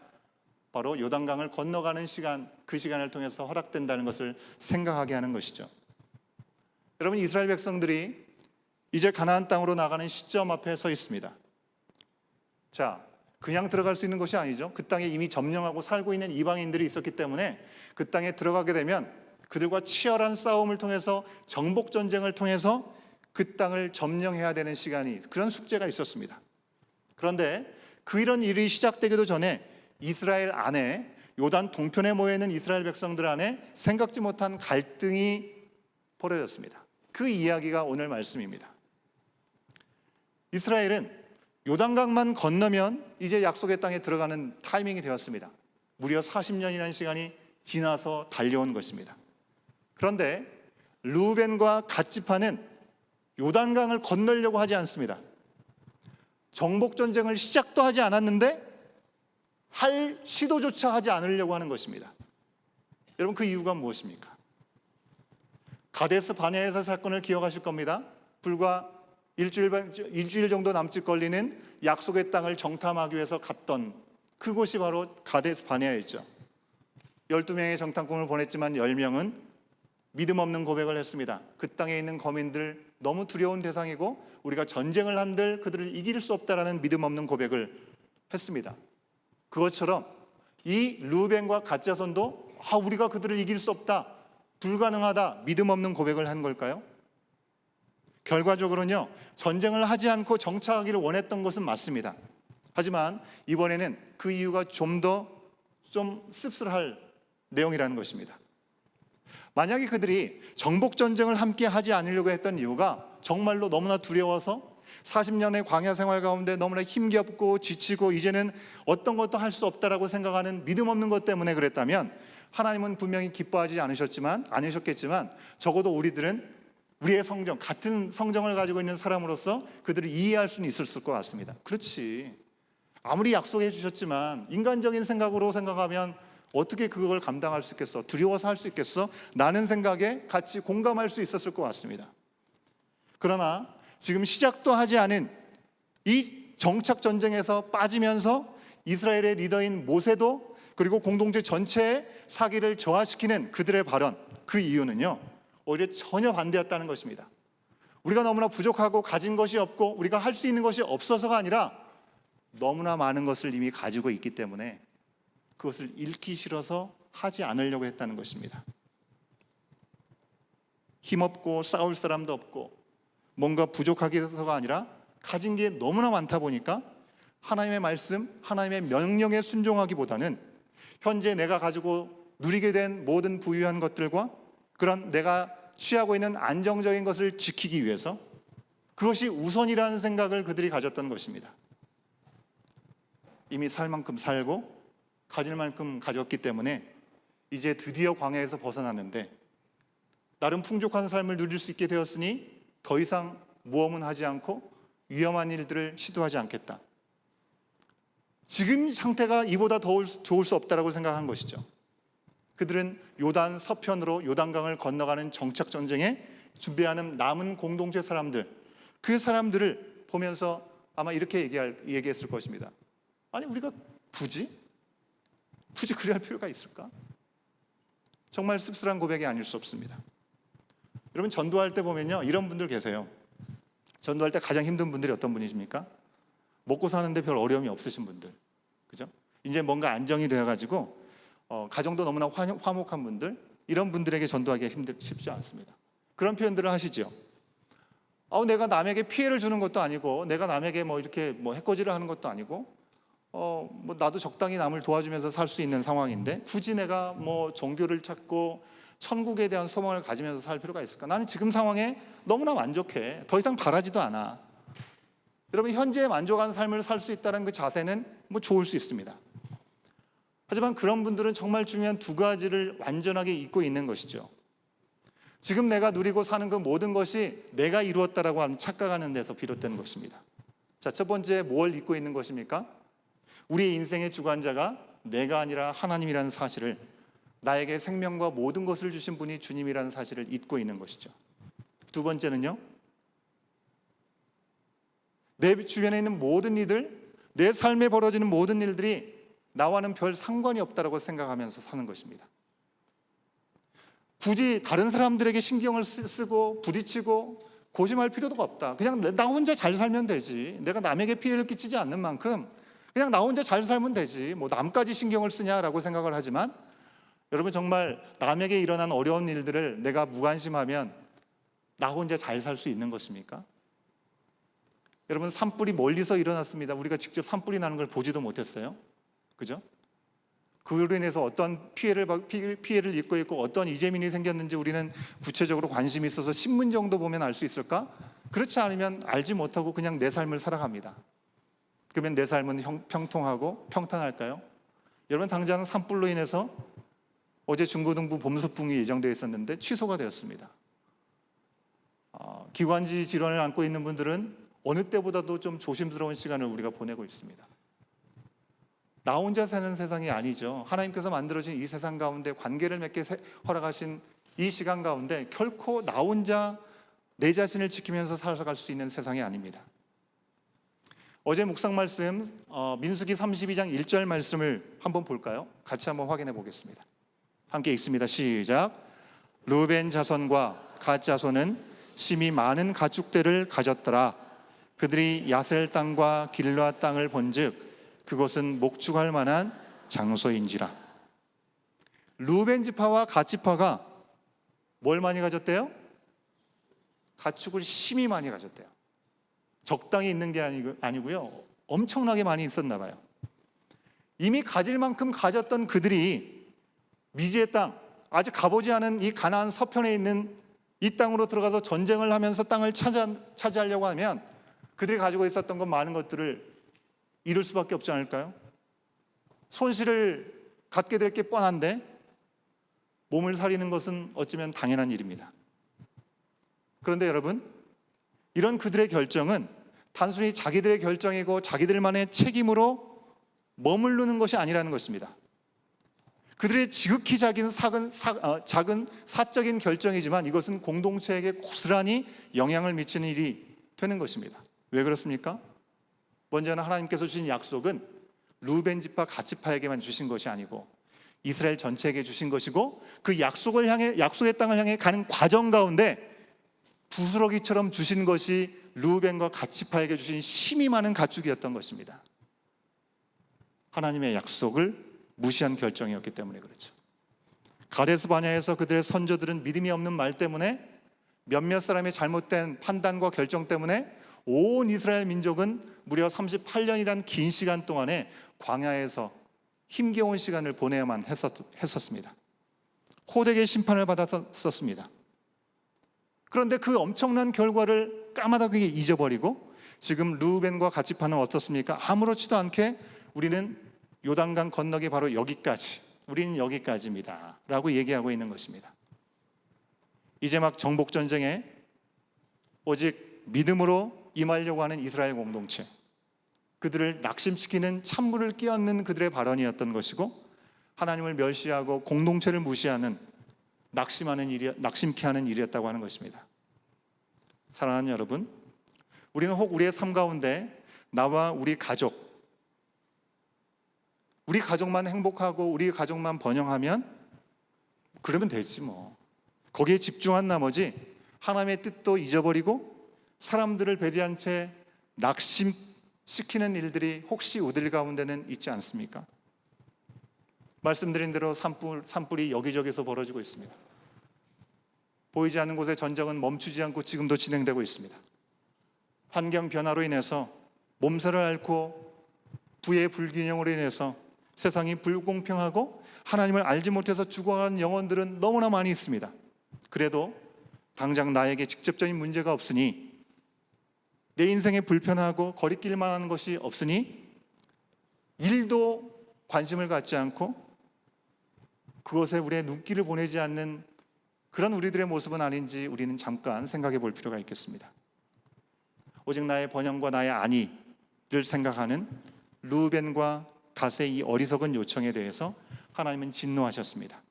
바로 요단강을 건너가는 시간, 그 시간을 통해서 허락된다는 것을 생각하게 하는 것이죠. 여러분, 이스라엘 백성들이 이제 가나안 땅으로 나가는 시점 앞에 서 있습니다. 자, 그냥 들어갈 수 있는 것이 아니죠. 그 땅에 이미 점령하고 살고 있는 이방인들이 있었기 때문에 그 땅에 들어가게 되면 그들과 치열한 싸움을 통해서 정복 전쟁을 통해서 그 땅을 점령해야 되는 시간이, 그런 숙제가 있었습니다. 그런데 이런 일이 시작되기도 전에 이스라엘 안에, 요단 동편에 모여 있는 이스라엘 백성들 안에 생각지 못한 갈등이 벌어졌습니다. 그 이야기가 오늘 말씀입니다. 이스라엘은 요단강만 건너면 이제 약속의 땅에 들어가는 타이밍이 되었습니다. 무려 40년이라는 시간이 지나서 달려온 것입니다. 그런데 르우벤과 갓 지파는 요단강을 건너려고 하지 않습니다. 정복 전쟁을 시작도 하지 않았는데 할 시도조차 하지 않으려고 하는 것입니다. 여러분, 그 이유가 무엇입니까? 가데스 바네아에서 사건을 기억하실 겁니다. 불과 일주일 정도 남짓 걸리는 약속의 땅을 정탐하기 위해서 갔던 그곳이 바로 가데스 바네아였죠. 12명의 정탐꾼을 보냈지만 10명은 믿음 없는 고백을 했습니다. 그 땅에 있는 거민들 너무 두려운 대상이고 우리가 전쟁을 한들 그들을 이길 수 없다라는 믿음 없는 고백을 했습니다. 그것처럼 이 르우벤과 갓 자손도 우리가 그들을 이길 수 없다, 불가능하다, 믿음 없는 고백을 한 걸까요? 결과적으로는요, 전쟁을 하지 않고 정착하기를 원했던 것은 맞습니다. 하지만 이번에는 그 이유가 좀 씁쓸할 내용이라는 것입니다. 만약에 그들이 정복 전쟁을 함께 하지 않으려고 했던 이유가 정말로 너무나 두려워서 40년의 광야 생활 가운데 너무나 힘겹고 지치고 이제는 어떤 것도 할 수 없다라고 생각하는 믿음 없는 것 때문에 그랬다면 하나님은 분명히 기뻐하지 않으셨겠지만 적어도 우리들은 우리의 성정, 같은 성정을 가지고 있는 사람으로서 그들을 이해할 수는 있었을 것 같습니다. 그렇지, 아무리 약속해 주셨지만 인간적인 생각으로 생각하면 어떻게 그걸 감당할 수 있겠어? 두려워서 할 수 있겠어? 라는 생각에 같이 공감할 수 있었을 것 같습니다. 그러나 지금 시작도 하지 않은 이 정착 전쟁에서 빠지면서 이스라엘의 리더인 모세도 그리고 공동체 전체의 사기를 저하시키는 그들의 발언, 그 이유는요, 오히려 전혀 반대였다는 것입니다. 우리가 너무나 부족하고 가진 것이 없고 우리가 할 수 있는 것이 없어서가 아니라 너무나 많은 것을 이미 가지고 있기 때문에 그것을 잃기 싫어서 하지 않으려고 했다는 것입니다. 힘없고 싸울 사람도 없고 뭔가 부족하게 해서가 아니라 가진 게 너무나 많다 보니까 하나님의 말씀, 하나님의 명령에 순종하기보다는 현재 내가 가지고 누리게 된 모든 부유한 것들과 그런 내가 취하고 있는 안정적인 것을 지키기 위해서 그것이 우선이라는 생각을 그들이 가졌던 것입니다. 이미 살 만큼 살고 가질 만큼 가졌기 때문에 이제 드디어 광야에서 벗어났는데 나름 풍족한 삶을 누릴 수 있게 되었으니 더 이상 모험은 하지 않고 위험한 일들을 시도하지 않겠다. 지금 상태가 이보다 좋을 수 없다라고 생각한 것이죠. 그들은 요단 서편으로 요단강을 건너가는 정착 전쟁에 준비하는 남은 공동체 사람들, 그 사람들을 보면서 아마 이렇게 얘기했을 것입니다. 아니, 우리가 굳이 그래야 할 필요가 있을까? 정말 씁쓸한 고백이 아닐 수 없습니다. 여러분, 전도할 때 보면요, 이런 분들 계세요. 전도할 때 가장 힘든 분들이 어떤 분이십니까? 먹고 사는데 별 어려움이 없으신 분들, 그죠? 이제 뭔가 안정이 되어가지고 가정도 너무나 화목한 분들, 이런 분들에게 전도하기가 쉽지 않습니다. 그런 표현들을 하시죠. 내가 남에게 피해를 주는 것도 아니고, 내가 남에게 이렇게 해코지를 하는 것도 아니고, 나도 적당히 남을 도와주면서 살 수 있는 상황인데 굳이 내가 종교를 찾고 천국에 대한 소망을 가지면서 살 필요가 있을까? 나는 지금 상황에 너무나 만족해. 더 이상 바라지도 않아. 여러분, 현재에 만족한 삶을 살 수 있다는 그 자세는 좋을 수 있습니다. 하지만 그런 분들은 정말 중요한 두 가지를 완전하게 잊고 있는 것이죠. 지금 내가 누리고 사는 그 모든 것이 내가 이루었다라고 착각하는 데서 비롯된 것입니다. 자, 첫 번째, 뭘 잊고 있는 것입니까? 우리의 인생의 주관자가 내가 아니라 하나님이라는 사실을, 나에게 생명과 모든 것을 주신 분이 주님이라는 사실을 잊고 있는 것이죠. 두 번째는요, 내 주변에 있는 모든 일들, 내 삶에 벌어지는 모든 일들이 나와는 별 상관이 없다고 생각하면서 사는 것입니다. 굳이 다른 사람들에게 신경을 쓰고 부딪히고 고심할 필요도 없다. 그냥 나 혼자 잘 살면 되지. 내가 남에게 피해를 끼치지 않는 만큼 그냥 나 혼자 잘 살면 되지. 뭐 남까지 신경을 쓰냐라고 생각을 하지만, 여러분 정말 남에게 일어난 어려운 일들을 내가 무관심하면 나 혼자 잘 살 수 있는 것입니까? 여러분 산불이 멀리서 일어났습니다. 우리가 직접 산불이 나는 걸 보지도 못했어요. 그죠? 그로 인해서 어떤 피해를 입고 있고 어떤 이재민이 생겼는지 우리는 구체적으로 관심이 있어서 신문 정도 보면 알 수 있을까? 그렇지 않으면 알지 못하고 그냥 내 삶을 살아갑니다. 그러면 내 삶은 평통하고 평탄할까요? 여러분 당장 산불로 인해서 어제 중고등부 봄소풍이 예정되어 있었는데 취소가 되었습니다. 기관지 질환을 안고 있는 분들은 어느 때보다도 좀 조심스러운 시간을 우리가 보내고 있습니다. 나 혼자 사는 세상이 아니죠. 하나님께서 만들어진 이 세상 가운데 관계를 맺게 허락하신 이 시간 가운데 결코 나 혼자 내 자신을 지키면서 살아갈 수 있는 세상이 아닙니다. 어제 묵상 말씀 민수기 32장 1절 말씀을 한번 볼까요? 같이 한번 확인해 보겠습니다. 함께 읽습니다. 시작. 르우벤 자손과 갓 자손은 심히 많은 가축들을 가졌더라. 그들이 야셀 땅과 길르앗 땅을 본즉 그곳은 목축할 만한 장소인지라. 르우벤 지파와 갓 지파가 뭘 많이 가졌대요? 가축을 심히 많이 가졌대요. 적당히 있는 게 아니고요, 엄청나게 많이 있었나 봐요. 이미 가질 만큼 가졌던 그들이 미지의 땅, 아직 가보지 않은 이 가나안 서편에 있는 이 땅으로 들어가서 전쟁을 하면서 땅을 차지하려고 하면 그들이 가지고 있었던 것 많은 것들을 잃을 수밖에 없지 않을까요? 손실을 갖게 될 게 뻔한데 몸을 사리는 것은 어쩌면 당연한 일입니다. 그런데 여러분, 이런 그들의 결정은 단순히 자기들의 결정이고 자기들만의 책임으로 머무르는 것이 아니라는 것입니다. 그들의 지극히 작은 사적인 결정이지만 이것은 공동체에게 고스란히 영향을 미치는 일이 되는 것입니다. 왜 그렇습니까? 먼저는 하나님께서 주신 약속은 르우벤 지파 갓 지파에게만 주신 것이 아니고 이스라엘 전체에게 주신 것이고, 그 약속의 땅을 향해 가는 과정 가운데 부스러기처럼 주신 것이 르우벤과 갓 지파에게 주신 심히 많은 가축이었던 것입니다. 하나님의 약속을 무시한 결정이었기 때문에 그렇죠. 가데스 바냐에서 그들의 선조들은 믿음이 없는 말 때문에, 몇몇 사람의 잘못된 판단과 결정 때문에 온 이스라엘 민족은 무려 38년이란 긴 시간 동안에 광야에서 힘겨운 시간을 보내야만 했었습니다. 호되게 심판을 받았었습니다. 그런데 그 엄청난 결과를 까마득하게 잊어버리고 지금 르우벤과 갓 지파는 어떻습니까? 아무렇지도 않게 우리는 요단강 건너기 바로 여기까지, 우리는 여기까지입니다 라고 얘기하고 있는 것입니다. 이제 막 정복전쟁에 오직 믿음으로 임하려고 하는 이스라엘 공동체, 그들을 낙심시키는 찬물을 끼얹는 그들의 발언이었던 것이고, 하나님을 멸시하고 공동체를 무시하는 낙심케 하는 일이었다고 하는 것입니다. 사랑하는 여러분, 우리는 혹 우리의 삶 가운데 나와 우리 가족만 행복하고 우리 가족만 번영하면 그러면 되지 뭐. 거기에 집중한 나머지 하나님의 뜻도 잊어버리고 사람들을 배제한 채 낙심시키는 일들이 혹시 우리 가운데는 있지 않습니까? 말씀드린 대로 산불이 여기저기서 벌어지고 있습니다. 보이지 않는 곳의 전쟁은 멈추지 않고 지금도 진행되고 있습니다. 환경 변화로 인해서 몸살을 앓고 부의 불균형으로 인해서 세상이 불공평하고 하나님을 알지 못해서 죽어가는 영혼들은 너무나 많이 있습니다. 그래도 당장 나에게 직접적인 문제가 없으니, 내 인생에 불편하고 거리낄만 하는 것이 없으니 일도 관심을 갖지 않고 그것에 우리의 눈길을 보내지 않는 그런 우리들의 모습은 아닌지 우리는 잠깐 생각해 볼 필요가 있겠습니다. 오직 나의 번영과 나의 안위를 생각하는 르우벤과 갓의 이 어리석은 요청에 대해서 하나님은 진노하셨습니다.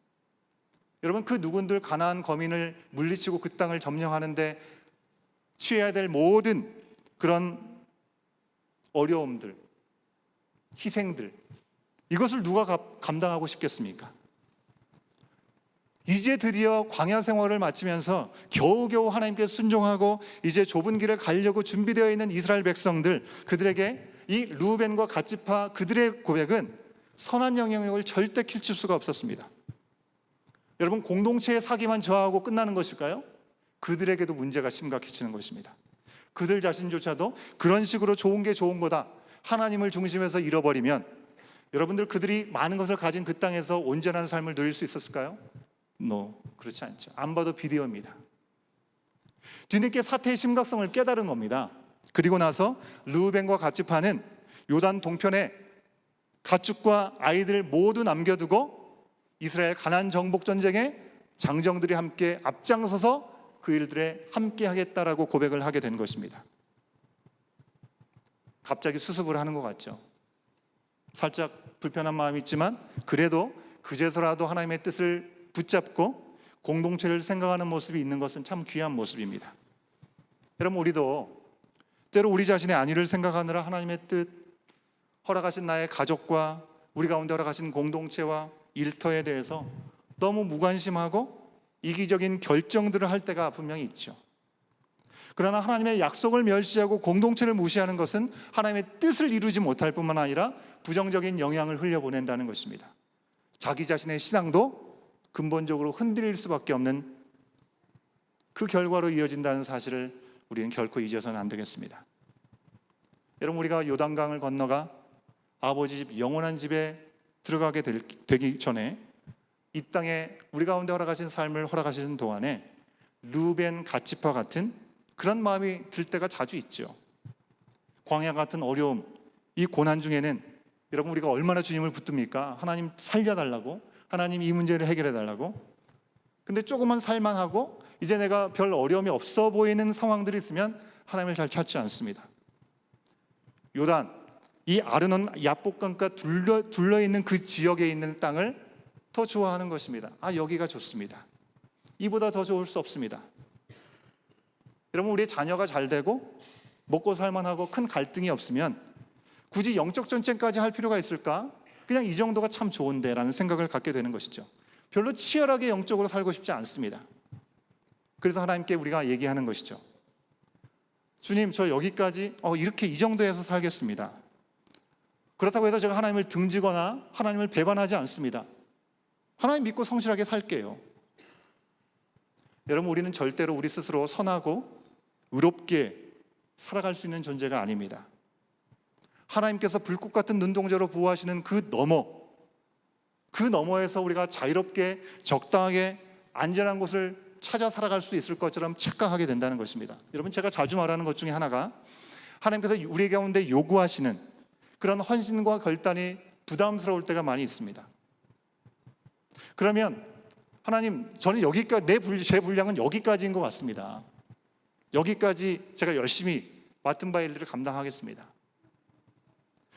여러분, 그 누군들 가나안 거민을 물리치고 그 땅을 점령하는데 취해야 될 모든 그런 어려움들, 희생들, 이것을 누가 감당하고 싶겠습니까? 이제 드디어 광야 생활을 마치면서 겨우겨우 하나님께 순종하고 이제 좁은 길을 가려고 준비되어 있는 이스라엘 백성들, 그들에게 이 르우벤과 갓지파 그들의 고백은 선한 영향력을 절대 끼칠 수가 없었습니다. 여러분, 공동체의 사기만 저하고 끝나는 것일까요? 그들에게도 문제가 심각해지는 것입니다. 그들 자신조차도 그런 식으로 좋은 게 좋은 거다, 하나님을 중심에서 잃어버리면 여러분들, 그들이 많은 것을 가진 그 땅에서 온전한 삶을 누릴 수 있었을까요? No, 그렇지 않죠. 안 봐도 비디오입니다. 뒤늦게 사태의 심각성을 깨달은 겁니다. 그리고 나서 르우벤과 갓지파는 요단 동편에 가축과 아이들 모두 남겨두고 이스라엘 가나안 정복 전쟁에 장정들이 함께 앞장서서 그 일들에 함께 하겠다라고 고백을 하게 된 것입니다. 갑자기 수습을 하는 것 같죠. 살짝 불편한 마음이 있지만 그래도 그제서라도 하나님의 뜻을 붙잡고 공동체를 생각하는 모습이 있는 것은 참 귀한 모습입니다. 여러분, 우리도 때로 우리 자신의 안위를 생각하느라 하나님의 뜻, 허락하신 나의 가족과 우리 가운데 허락하신 공동체와 일터에 대해서 너무 무관심하고 이기적인 결정들을 할 때가 분명히 있죠. 그러나 하나님의 약속을 멸시하고 공동체를 무시하는 것은 하나님의 뜻을 이루지 못할 뿐만 아니라 부정적인 영향을 흘려보낸다는 것입니다. 자기 자신의 신앙도 근본적으로 흔들릴 수밖에 없는 그 결과로 이어진다는 사실을 우리는 결코 잊어서는 안 되겠습니다. 여러분, 우리가 요단강을 건너가 아버지 집, 영원한 집에 들어가게 되기 전에 이 땅에 우리 가운데 허락하신 삶을 허락하시는 동안에 르우벤, 갓지파 같은 그런 마음이 들 때가 자주 있죠. 광야 같은 어려움, 이 고난 중에는 여러분, 우리가 얼마나 주님을 붙듭니까? 하나님 살려달라고, 하나님 이 문제를 해결해 달라고. 근데 조금만 살만하고 이제 내가 별 어려움이 없어 보이는 상황들이 있으면 하나님을 잘 찾지 않습니다. 요단, 이 아르논 야복강가 둘러있는 그 지역에 있는 땅을 더 좋아하는 것입니다. 여기가 좋습니다. 이보다 더 좋을 수 없습니다. 여러분, 우리의 자녀가 잘 되고 먹고 살만하고 큰 갈등이 없으면 굳이 영적 전쟁까지 할 필요가 있을까? 그냥 이 정도가 참 좋은데 라는 생각을 갖게 되는 것이죠. 별로 치열하게 영적으로 살고 싶지 않습니다. 그래서 하나님께 우리가 얘기하는 것이죠. 주님, 저 여기까지 이렇게 이 정도에서 살겠습니다. 그렇다고 해서 제가 하나님을 등지거나 하나님을 배반하지 않습니다. 하나님 믿고 성실하게 살게요. 여러분, 우리는 절대로 우리 스스로 선하고 의롭게 살아갈 수 있는 존재가 아닙니다. 하나님께서 불꽃 같은 눈동자로 보호하시는 그 너머에서 우리가 자유롭게 적당하게 안전한 곳을 찾아 살아갈 수 있을 것처럼 착각하게 된다는 것입니다. 여러분, 제가 자주 말하는 것 중에 하나가 하나님께서 우리 가운데 요구하시는 그런 헌신과 결단이 부담스러울 때가 많이 있습니다. 그러면 하나님, 저는 여기까지, 제 분량은 여기까지인 것 같습니다. 여기까지 제가 열심히 맡은 바의 일들을 감당하겠습니다.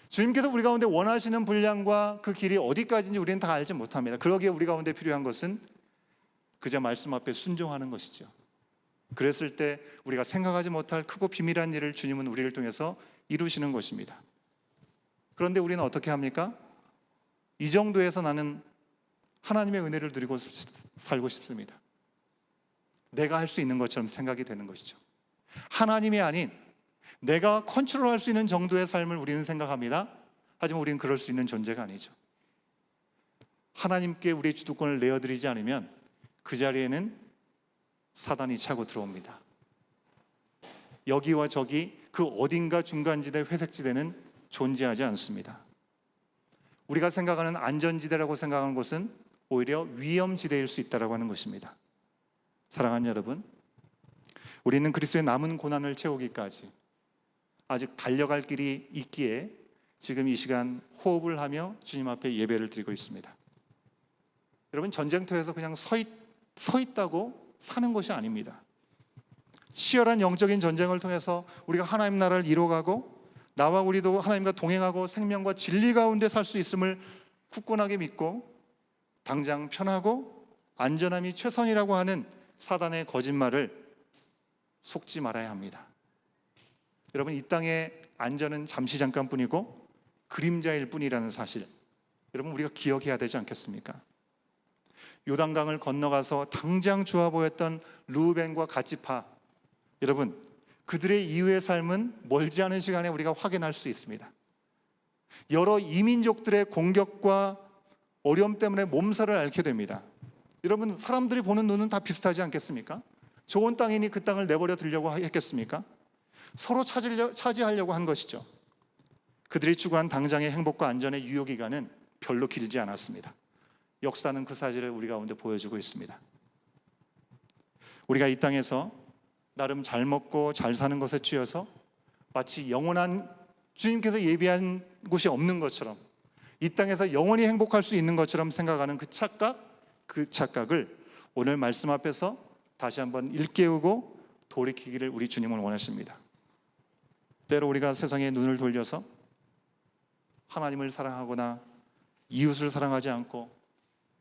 주님께서 우리 가운데 원하시는 분량과 그 길이 어디까지인지 우리는 다 알지 못합니다. 그러기에 우리 가운데 필요한 것은 그저 말씀 앞에 순종하는 것이죠. 그랬을 때 우리가 생각하지 못할 크고 비밀한 일을 주님은 우리를 통해서 이루시는 것입니다. 그런데 우리는 어떻게 합니까? 이 정도에서 나는 하나님의 은혜를 누리고 살고 싶습니다. 내가 할 수 있는 것처럼 생각이 되는 것이죠. 하나님이 아닌 내가 컨트롤할 수 있는 정도의 삶을 우리는 생각합니다. 하지만 우리는 그럴 수 있는 존재가 아니죠. 하나님께 우리의 주도권을 내어드리지 않으면 그 자리에는 사단이 차고 들어옵니다. 여기와 저기 그 어딘가 중간지대, 회색지대는 존재하지 않습니다. 우리가 생각하는 안전지대라고 생각하는 곳은 오히려 위험지대일 수 있다고 하는 것입니다. 사랑하는 여러분, 우리는 그리스도의 남은 고난을 채우기까지 아직 달려갈 길이 있기에 지금 이 시간 호흡을 하며 주님 앞에 예배를 드리고 있습니다. 여러분, 전쟁터에서 그냥 서 있다고 사는 것이 아닙니다. 치열한 영적인 전쟁을 통해서 우리가 하나님 나라를 이뤄가고 나와 우리도 하나님과 동행하고 생명과 진리 가운데 살 수 있음을 굳건하게 믿고 당장 편하고 안전함이 최선이라고 하는 사단의 거짓말을 속지 말아야 합니다. 여러분, 이 땅에 안전은 잠시 잠깐뿐이고 그림자일 뿐이라는 사실, 여러분 우리가 기억해야 되지 않겠습니까? 요단강을 건너가서 당장 좋아 보였던 루벤과 갓지파, 여러분 그들의 이후의 삶은 멀지 않은 시간에 우리가 확인할 수 있습니다. 여러 이민족들의 공격과 어려움 때문에 몸살을 앓게 됩니다. 여러분 사람들이 보는 눈은 다 비슷하지 않겠습니까? 좋은 땅이니 그 땅을 내버려 두려고 했겠습니까? 서로 차지하려고 한 것이죠. 그들이 추구한 당장의 행복과 안전의 유효기간은 별로 길지 않았습니다. 역사는 그 사실을 우리 가운데 보여주고 있습니다. 우리가 이 땅에서 나름 잘 먹고 잘 사는 것에 취해서 마치 영원한 주님께서 예비한 곳이 없는 것처럼, 이 땅에서 영원히 행복할 수 있는 것처럼 생각하는 그 착각을 오늘 말씀 앞에서 다시 한번 일깨우고 돌이키기를 우리 주님은 원하십니다. 때로 우리가 세상에 눈을 돌려서 하나님을 사랑하거나 이웃을 사랑하지 않고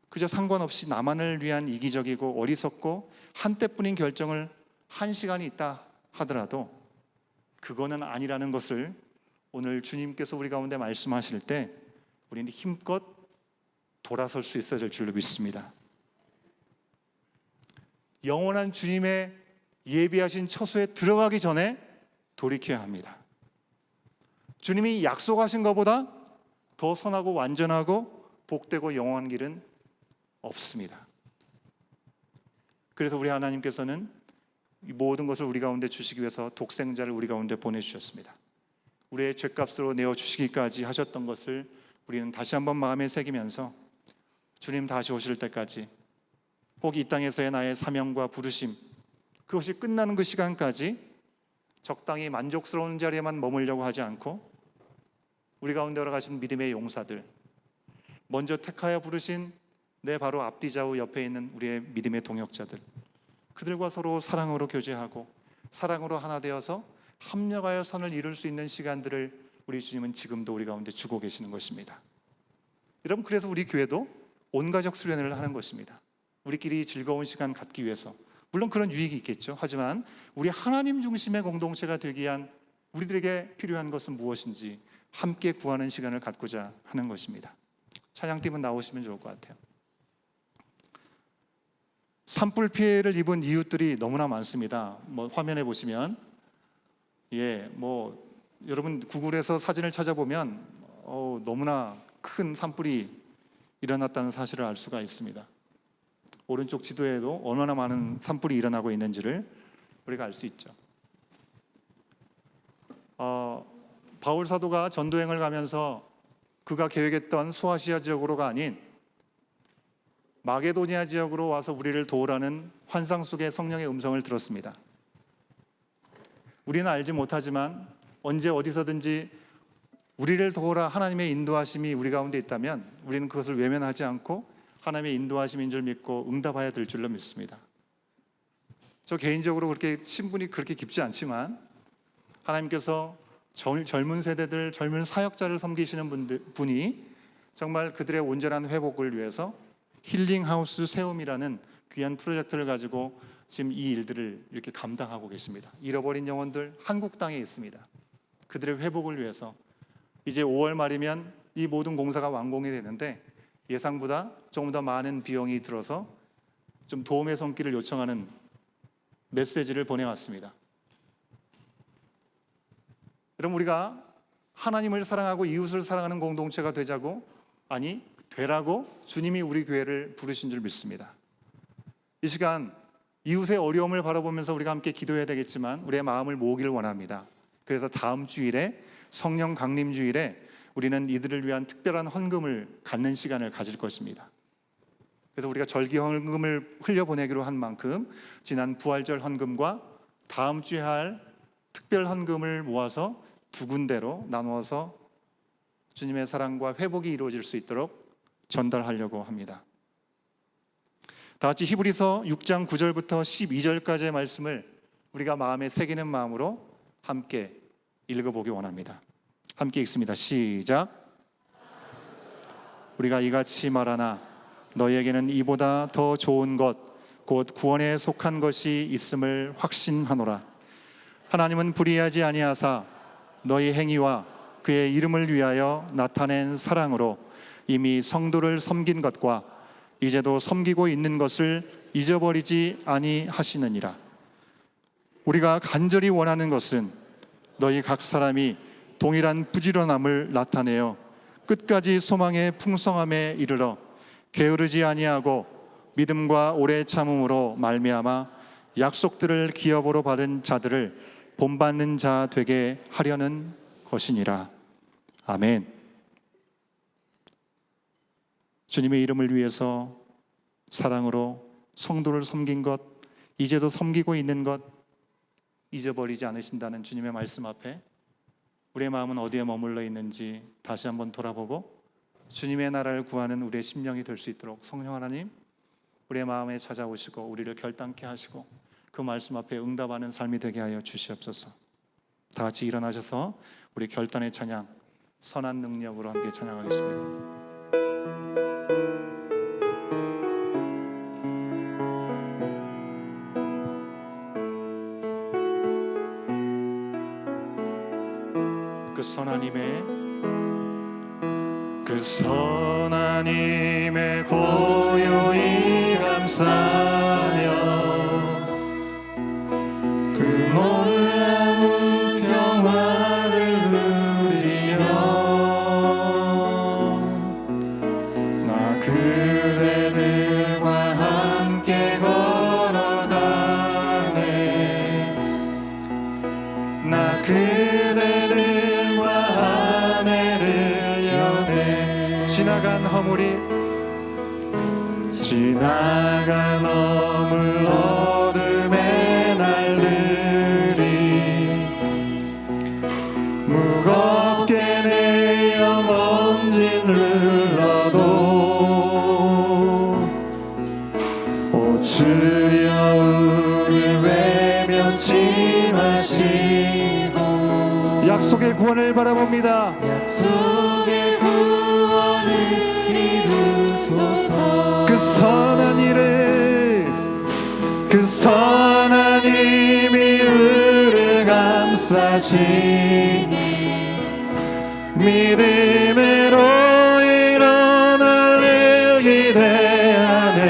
그저 상관없이 나만을 위한 이기적이고 어리석고 한때뿐인 결정을 한 시간이 있다 하더라도 그거는 아니라는 것을 오늘 주님께서 우리 가운데 말씀하실 때 우리는 힘껏 돌아설 수 있어야 될 줄로 믿습니다. 영원한 주님의 예비하신 처소에 들어가기 전에 돌이켜야 합니다. 주님이 약속하신 것보다 더 선하고 완전하고 복되고 영원한 길은 없습니다. 그래서 우리 하나님께서는 이 모든 것을 우리 가운데 주시기 위해서 독생자를 우리 가운데 보내주셨습니다. 우리의 죄값으로 내어주시기까지 하셨던 것을 우리는 다시 한번 마음에 새기면서 주님 다시 오실 때까지, 혹 이 땅에서의 나의 사명과 부르심, 그것이 끝나는 그 시간까지 적당히 만족스러운 자리에만 머물려고 하지 않고 우리 가운데 걸어가신 믿음의 용사들, 먼저 택하여 부르신 내 바로 앞뒤 좌우 옆에 있는 우리의 믿음의 동역자들, 그들과 서로 사랑으로 교제하고 사랑으로 하나 되어서 합력하여 선을 이룰 수 있는 시간들을 우리 주님은 지금도 우리 가운데 주고 계시는 것입니다. 여러분, 그래서 우리 교회도 온가족 수련회를 하는 것입니다. 우리끼리 즐거운 시간 갖기 위해서. 물론 그런 유익이 있겠죠. 하지만 우리 하나님 중심의 공동체가 되기 위한 우리들에게 필요한 것은 무엇인지 함께 구하는 시간을 갖고자 하는 것입니다. 찬양팀은 나오시면 좋을 것 같아요. 산불 피해를 입은 이웃들이 너무나 많습니다. 화면에 보시면, 여러분 구글에서 사진을 찾아보면 너무나 큰 산불이 일어났다는 사실을 알 수가 있습니다. 오른쪽 지도에도 얼마나 많은 산불이 일어나고 있는지를 우리가 알 수 있죠. 바울 사도가 전도행을 가면서 그가 계획했던 소아시아 지역으로가 아닌 마게도니아 지역으로 와서 우리를 도우라는 환상 속의 성령의 음성을 들었습니다. 우리는 알지 못하지만 언제 어디서든지 우리를 도우라 하나님의 인도하심이 우리 가운데 있다면 우리는 그것을 외면하지 않고 하나님의 인도하심인 줄 믿고 응답해야 될 줄로 믿습니다. 저 개인적으로 그렇게 신분이 그렇게 깊지 않지만 하나님께서 젊은 세대들, 젊은 사역자를 섬기시는 분이 정말 그들의 온전한 회복을 위해서 힐링하우스 세움이라는 귀한 프로젝트를 가지고 지금 이 일들을 이렇게 감당하고 계십니다. 잃어버린 영혼들 한국 땅에 있습니다. 그들의 회복을 위해서 이제 5월 말이면 이 모든 공사가 완공이 되는데 예상보다 조금 더 많은 비용이 들어서 좀 도움의 손길을 요청하는 메시지를 보내왔습니다. 여러분, 우리가 하나님을 사랑하고 이웃을 사랑하는 공동체가 되라고 주님이 우리 교회를 부르신 줄 믿습니다. 이 시간 이웃의 어려움을 바라보면서 우리가 함께 기도해야 되겠지만 우리의 마음을 모으기를 원합니다. 그래서 다음 주일에 성령 강림 주일에 우리는 이들을 위한 특별한 헌금을 갖는 시간을 가질 것입니다. 그래서 우리가 절기 헌금을 흘려보내기로 한 만큼 지난 부활절 헌금과 다음 주에 할 특별 헌금을 모아서 두 군데로 나누어서 주님의 사랑과 회복이 이루어질 수 있도록 전달하려고 합니다. 다 같이 히브리서 6장 9절부터 12절까지의 말씀을 우리가 마음에 새기는 마음으로 함께 읽어보기 원합니다. 함께 읽습니다. 시작. 우리가 이같이 말하나 너희에게는 이보다 더 좋은 것 곧 구원에 속한 것이 있음을 확신하노라. 하나님은 불의하지 아니하사 너희 행위와 그의 이름을 위하여 나타낸 사랑으로 이미 성도를 섬긴 것과 이제도 섬기고 있는 것을 잊어버리지 아니하시느니라. 우리가 간절히 원하는 것은 너희 각 사람이 동일한 부지런함을 나타내어 끝까지 소망의 풍성함에 이르러 게으르지 아니하고 믿음과 오래 참음으로 말미암아 약속들을 기업으로 받은 자들을 본받는 자 되게 하려는 것이니라. 아멘. 주님의 이름을 위해서 사랑으로 성도를 섬긴 것, 이제도 섬기고 있는 것 잊어버리지 않으신다는 주님의 말씀 앞에 우리의 마음은 어디에 머물러 있는지 다시 한번 돌아보고 주님의 나라를 구하는 우리의 심령이 될 수 있도록 성령 하나님, 우리의 마음에 찾아오시고 우리를 결단케 하시고 그 말씀 앞에 응답하는 삶이 되게 하여 주시옵소서. 다 같이 일어나셔서 우리 결단의 찬양, 선한 능력으로 함께 찬양하겠습니다. 그 선하님의 고요히 감사하며 그 놀라운 평화를 누리며 나 그대들과 함께 걸어가네. 나 그대들과 하늘을 여네. 지나간 허물 어둠의 날들이 무겁게 내 영혼진 흘러도 오 주여 우릴 외면치 마시고 약속의 구원을 바라봅니다. 약속의 구원을 이루소서. 그 선한 힘이 우리를 감싸시니 믿음으로 일어날 기대하네.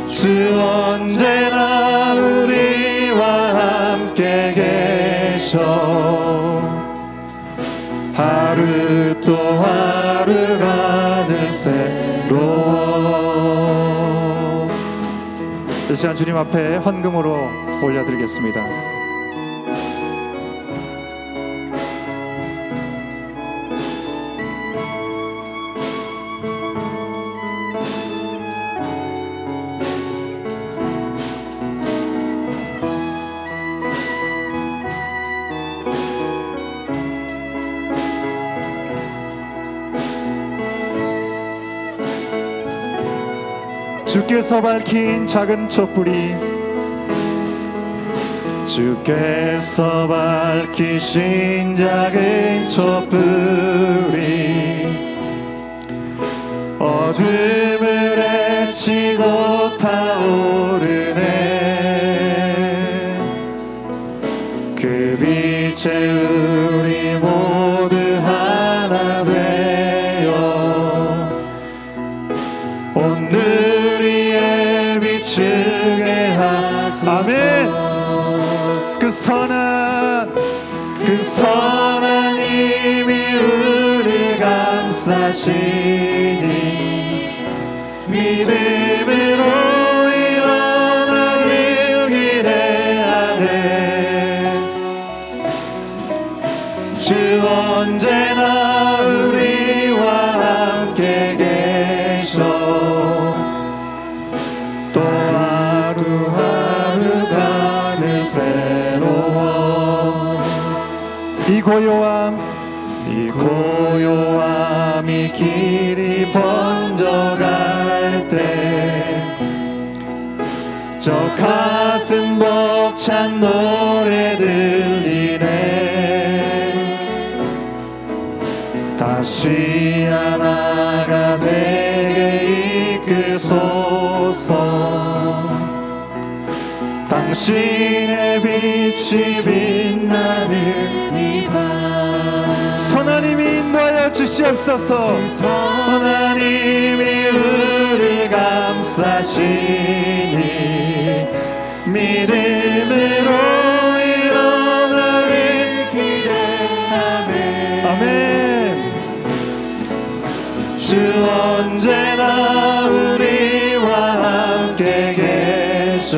주 언제나 우리와 함께 계셔. 하루 또 하루가 늘 새로워. 이 시간 주님 앞에 헌금으로 올려드리겠습니다. 주께서 밝힌 작은 촛불이 주께서 밝히신 작은 촛불이 어둠을 헤치고 타오르네. 그 빛에 우리 모두 하나 되어 오늘 비추게 하소서. 아멘. 그 선한 힘이 우리 감싸시니 믿음으로 일어나길 기대하네. 주 언제나 우리와 함께 계셔. 또 하루하루가 늘 새로워. 이 고요함이 길이 번져갈 때 저 가슴 벅찬 노래 들리네. 다시 하나가 되게 이끄소서. 땅 당신의 빛이 빛나는 이밤 선하님이 인도하여 주시옵소서. 하나님이 우리 감싸시니 믿음으로 일어나를 기대하네. 아멘. 주 언제나 우리와 함께 계셔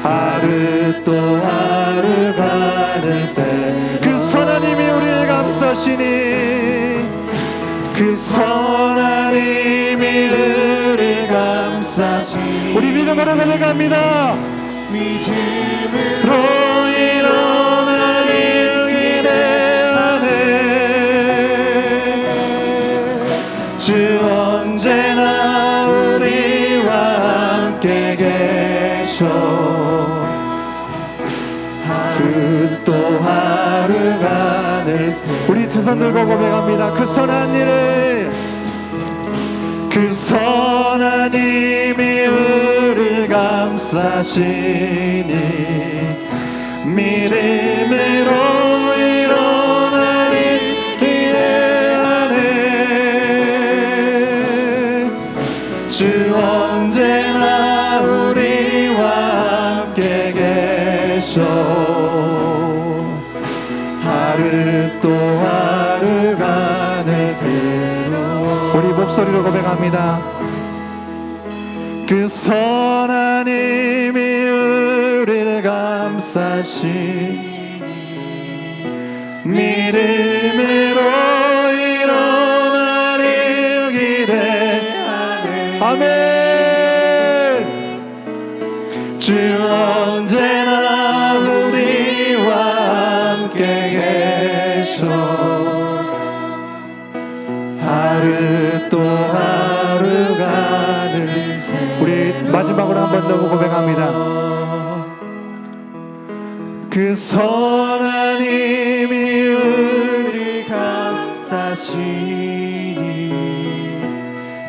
하루 또 하루 가는 새 그 선하님이 우리를 감싸시니 그 선하님이 우리를 감싸시니 우리 믿음으로 고백합니다. 믿음으로 일어나를 기대하네. 주 언제나 우리와 함께 계셔 하루 또 하루가 늘 우리 두 손 들고 고백합니다. 그 선한 일을 그 선한 힘이 우리를 감싸시니 믿음으로 일어나리 기대하네. 주 언제나 우리와 함께 계셔 하루 또 하루가 늘 새로워 우리 목소리로 고백합니다. 그 선한 힘이 우리를 감싸시니 믿음으로 일어나를 기대하네. 아멘. 주 언제나 우리와 함께 계셔 하루 또 하루가 늘 우리 마지막으로 한 번 더 고백합니다. 그 선한 힘이 우리 감싸시니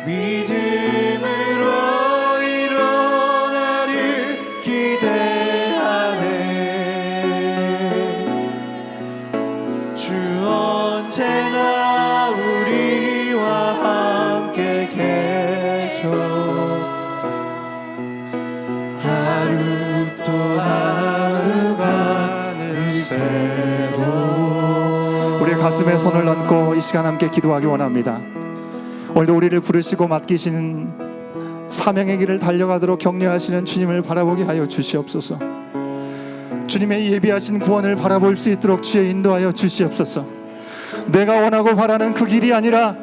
믿음으로 일어나를 기대하네. 주 언제나 우리와 함께 계셔 하루 또 하루가 늘 새로워 우리 가슴에 손을 얹고 이 시간 함께 기도하기 원합니다. 오늘도 우리를 부르시고 맡기시는 사명의 길을 달려가도록 격려하시는 주님을 바라보게 하여 주시옵소서. 주님의 예비하신 구원을 바라볼 수 있도록 주의 인도하여 주시옵소서. 내가 원하고 바라는 그 길이 아니라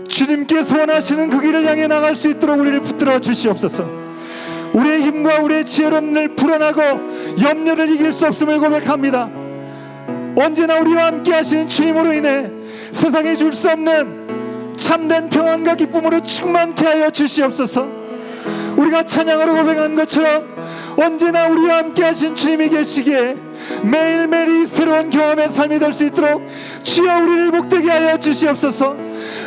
주님께서 원하시는 그 길을 향해 나갈 수 있도록 우리를 붙들어 주시옵소서. 우리의 힘과 우리의 지혜로움을 불안하고 염려를 이길 수 없음을 고백합니다. 언제나 우리와 함께 하시는 주님으로 인해 세상에 줄 수 없는 참된 평안과 기쁨으로 충만케 하여 주시옵소서. 우리가 찬양으로 고백한 것처럼 언제나 우리와 함께 하신 주님이 계시기에 매일매일이 새로운 경험의 삶이 될 수 있도록 주여 우리를 복되게 하여 주시옵소서.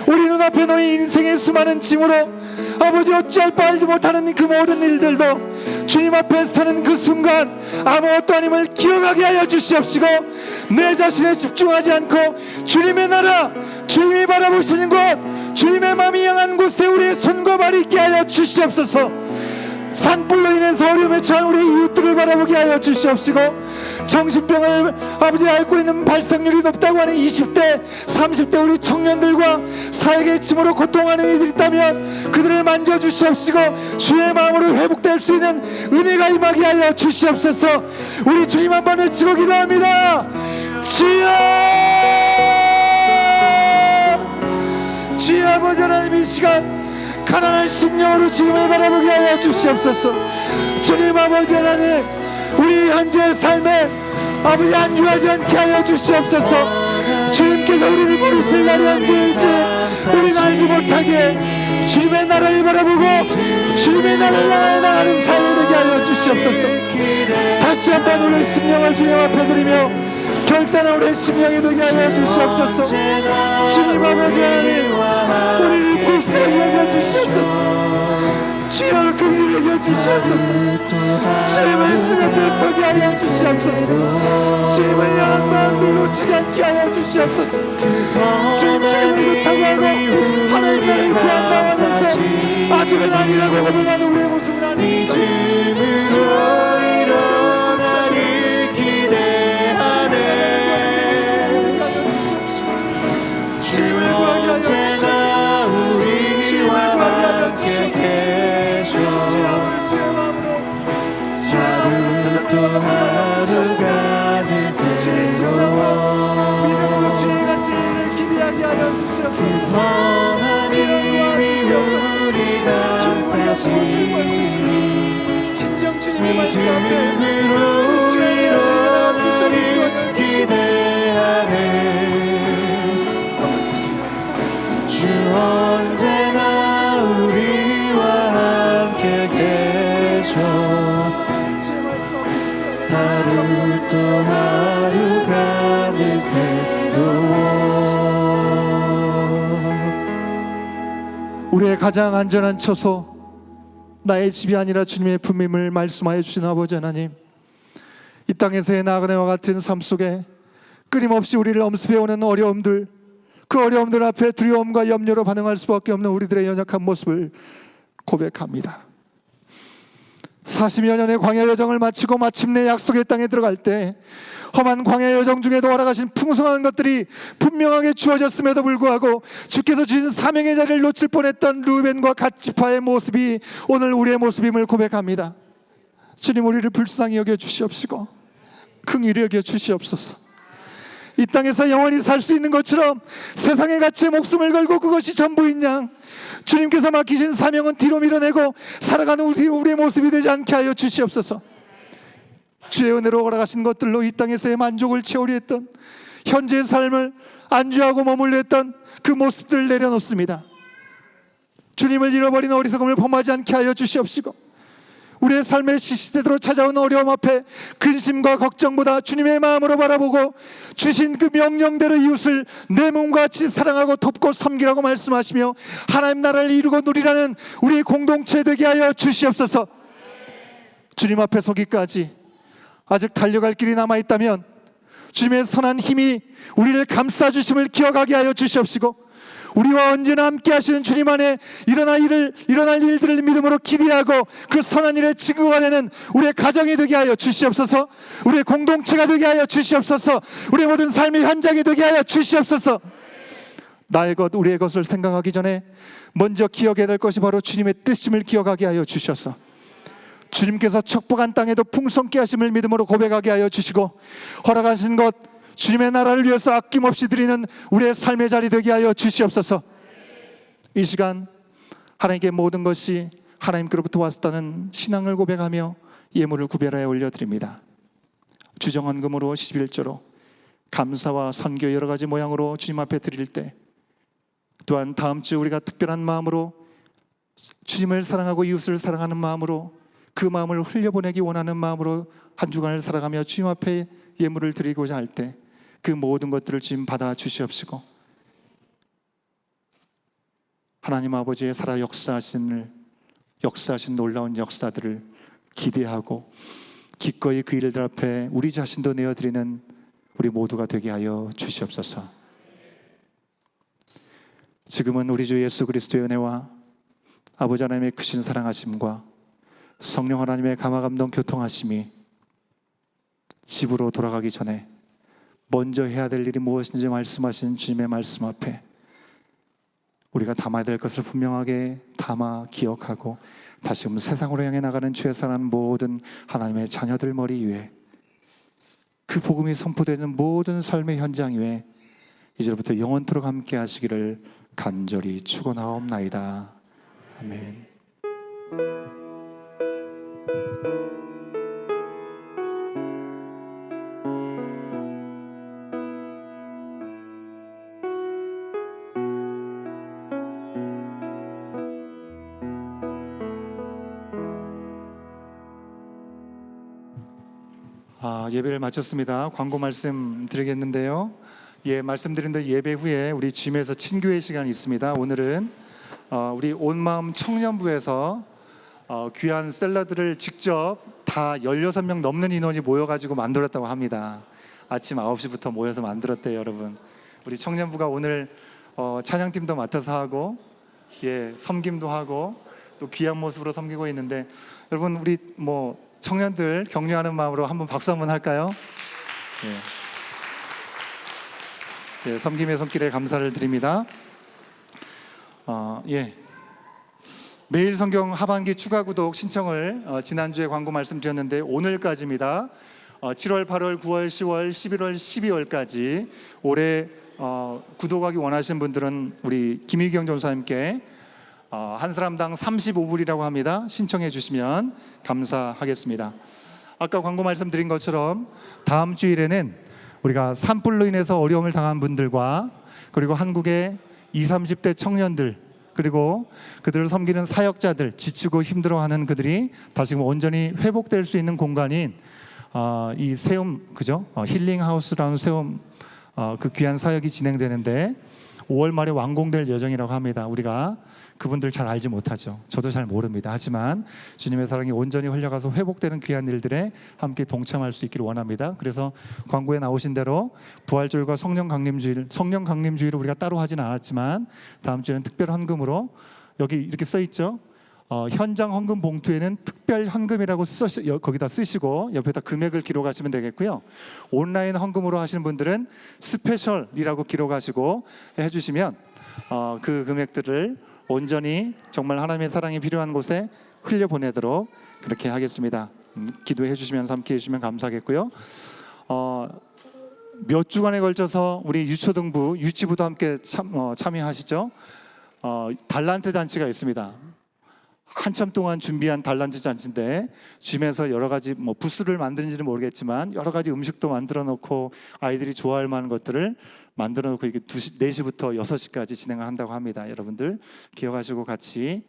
우리 눈앞에 놓인 인생의 수많은 짐으로 아버지 어찌할 바 알지 못하는 그 모든 일들도 주님 앞에 서는 그 순간 아무것도 아님을 기억하게 하여 주시옵시고 내 자신에 집중하지 않고 주님의 나라 주님이 바라보시는 곳 주님의 마음이 향한 곳에 우리의 손과 발이 있게 하여 주시옵소서. 산불로 인해서 어려움에 처한 우리 이웃들을 바라보게 하여 주시옵시고 정신병을 아버지 앓고 있는 발생률이 높다고 하는 20대 30대 우리 청년들과 사회의 짐으로 고통하는 이들이 있다면 그들을 만져주시옵시고 주의 마음으로 회복될 수 있는 은혜가 임하게 하여 주시옵소서. 우리 주님 한번 외치고 기도합니다. 주여 주여 아버지 하나님 이 시간 가난한 심령으로 주님을 바라보게 하여 주시옵소서. 주님 아버지 하나님 우리 현재의 삶에 아버지 안주하지 않게 하여 주시옵소서. 주님께서 우리를 부르실 날이 언제인지 우리는 알지 못하게 주님의 나라를 바라보고 주님의 나라를 향해 나가는 삶이 되게 하여 주시옵소서. 다시 한번 우리의 심령을 주님 앞에 드리며 결단한 우리의 심령이 되게 하여 주시옵소서. 주님 아버지 하나님 우리를 불쌍히 여겨 주시옵소서. 주여 긍휼히 여겨 주시옵소서. 주의 말씀에 들어서게 하여 주시옵소서. 주님을 향한 마음을 놓치지 않게 하여 주시옵소서. 주님을 부탁하고 하나님 나를 구한다고 하면서 아직은 아니라고 고백하는 우리의 모습은 아닙니다. 믿음으로 일어나를 기대하네. 주님을 구하게 하여 주시옵소서. 우리와 함께 계셔. 하루 또 하루가 늘 새로워. 믿음으로 주의 가시를 기대하게 하여 주시옵소서. 선한 힘이 우리 감사시니 진정 주님의 말씀 앞에 믿음으로 일어나를 기대하네. 주 언제나 우리와 함께 계셔. 하루 또 하루가 늘 새로워. 우리의 가장 안전한 처소, 나의 집이 아니라 주님의 품임을 말씀하여 주신 아버지 하나님, 이 땅에서의 나그네와 같은 삶 속에 끊임없이 우리를 엄습해오는 어려움들, 그 어려움들 앞에 두려움과 염려로 반응할 수밖에 없는 우리들의 연약한 모습을 고백합니다. 40여 년의 광야 여정을 마치고 마침내 약속의 땅에 들어갈 때 험한 광야 여정 중에도 허락하신 풍성한 것들이 분명하게 주어졌음에도 불구하고 주께서 주신 사명의 자리를 놓칠 뻔했던 루벤과 갓 지파의 모습이 오늘 우리의 모습임을 고백합니다. 주님, 우리를 불쌍히 여겨 주시옵시고 긍휼히 여겨 주시옵소서. 이 땅에서 영원히 살 수 있는 것처럼 세상의 가치에 목숨을 걸고 그것이 전부인 양, 주님께서 맡기신 사명은 뒤로 밀어내고 살아가는 우리의 모습이 되지 않게 하여 주시옵소서. 주의 은혜로 허락하신 것들로 이 땅에서의 만족을 채우려 했던, 현재의 삶을 안주하고 머물려 했던 그 모습들을 내려놓습니다. 주님을 잃어버린 어리석음을 범하지 않게 하여 주시옵시고, 우리의 삶의 시시때때로 찾아온 어려움 앞에 근심과 걱정보다 주님의 마음으로 바라보고 주신 그 명령대로 이웃을 내 몸과 같이 사랑하고 돕고 섬기라고 말씀하시며 하나님 나라를 이루고 누리라는 우리의 공동체 되게 하여 주시옵소서. 주님 앞에 서기까지 아직 달려갈 길이 남아있다면 주님의 선한 힘이 우리를 감싸주심을 기억하게 하여 주시옵시고, 우리와 언제나 함께 하시는 주님 안에 일어날 일들을 믿음으로 기대하고 그 선한 일의 증거가 되는 우리의 가정이 되게 하여 주시옵소서. 우리의 공동체가 되게 하여 주시옵소서. 우리의 모든 삶의 현장이 되게 하여 주시옵소서. 나의 것, 우리의 것을 생각하기 전에 먼저 기억해야 될 것이 바로 주님의 뜻임을 기억하게 하여 주셔서 주님께서 척박한 땅에도 풍성케 하심을 믿음으로 고백하게 하여 주시고, 허락하신 것 주님의 나라를 위해서 아낌없이 드리는 우리의 삶의 자리 되게 하여 주시옵소서. 이 시간 하나님께 모든 것이 하나님께로부터 왔다는 신앙을 고백하며 예물을 구별하여 올려드립니다. 주정헌금으로 11조로 감사와 선교 여러 가지 모양으로 주님 앞에 드릴 때, 또한 다음 주 우리가 특별한 마음으로 주님을 사랑하고 이웃을 사랑하는 마음으로 그 마음을 흘려보내기 원하는 마음으로 한 주간을 살아가며 주님 앞에 예물을 드리고자 할 때 그 모든 것들을 주님 받아 주시옵시고, 하나님 아버지의 살아 역사하신 놀라운 역사들을 기대하고 기꺼이 그 일들 앞에 우리 자신도 내어드리는 우리 모두가 되게 하여 주시옵소서. 지금은 우리 주 예수 그리스도의 은혜와 아버지 하나님의 크신 사랑하심과 성령 하나님의 감화감동 교통하심이 집으로 돌아가기 전에 먼저 해야 될 일이 무엇인지 말씀하신 주님의 말씀 앞에 우리가 담아야 될 것을 분명하게 담아 기억하고 다시금 세상으로 향해 나가는 죄사한 모든 하나님의 자녀들 머리 위에 그 복음이 선포되는 모든 삶의 현장 위에 이제부터 영원토록 함께 하시기를 간절히 축원하옵나이다. 아멘. 예배를 마쳤습니다. 광고 말씀 드리겠는데요. 말씀드린 대로 예배 후에 우리 짐에서 친교회 시간이 있습니다. 오늘은 우리 온마음 청년부에서 귀한 샐러드를 직접 다 16명 넘는 인원이 모여가지고 만들었다고 합니다. 아침 9시부터 모여서 만들었대요, 여러분. 우리 청년부가 오늘 찬양팀도 맡아서 하고, 예, 섬김도 하고 또 귀한 모습으로 섬기고 있는데, 여러분 우리 뭐 청년들 격려하는 마음으로 한번 박수 한번 할까요? 예. 예, 섬김의 손길에 감사를 드립니다. 예. 매일 성경 하반기 추가 구독 신청을 지난주에 광고 말씀드렸는데 오늘까지입니다. 7월, 8월, 9월, 10월, 11월, 12월까지 올해 구독하기 원하시는 분들은 우리 김희경 전사님께 한 사람당 35불이라고 합니다. 신청해 주시면 감사하겠습니다. 아까 광고 말씀드린 것처럼 다음 주일에는 우리가 산불로 인해서 어려움을 당한 분들과 그리고 한국의 20, 30대 청년들 그리고 그들을 섬기는 사역자들, 지치고 힘들어하는 그들이 다시금 온전히 회복될 수 있는 공간인 이 세움, 그죠? 힐링하우스라는 세움, 그 귀한 사역이 진행되는데 5월 말에 완공될 예정이라고 합니다. 우리가 그분들 잘 알지 못하죠. 저도 잘 모릅니다. 하지만 주님의 사랑이 온전히 흘려가서 회복되는 귀한 일들에 함께 동참할 수 있기를 원합니다. 그래서 광고에 나오신 대로 부활주일과 성령 강림주일을 우리가 따로 하진 않았지만 다음 주에는 특별 헌금으로, 여기 이렇게 써 있죠. 현장 헌금 봉투에는 특별 헌금이라고 거기다 쓰시고 옆에다 금액을 기록하시면 되겠고요. 온라인 헌금으로 하시는 분들은 스페셜이라고 기록하시고 해주시면 그 금액들을 온전히 정말 하나님의 사랑이 필요한 곳에 흘려보내도록 그렇게 하겠습니다. 기도해 주시면서 함께 해주시면 감사하겠고요. 몇 주간에 걸쳐서 우리 유초등부, 유치부도 함께 참여하시죠. 달란트 잔치가 있습니다. 한참 동안 준비한 달란트 잔치인데 집에서 여러 가지 뭐 부스를 만드는지는 모르겠지만 여러 가지 음식도 만들어 놓고 아이들이 좋아할 만한 것들을 만들어 놓고 이게 4시부터 6시까지 진행을 한다고 합니다. 여러분들 기억하시고 같이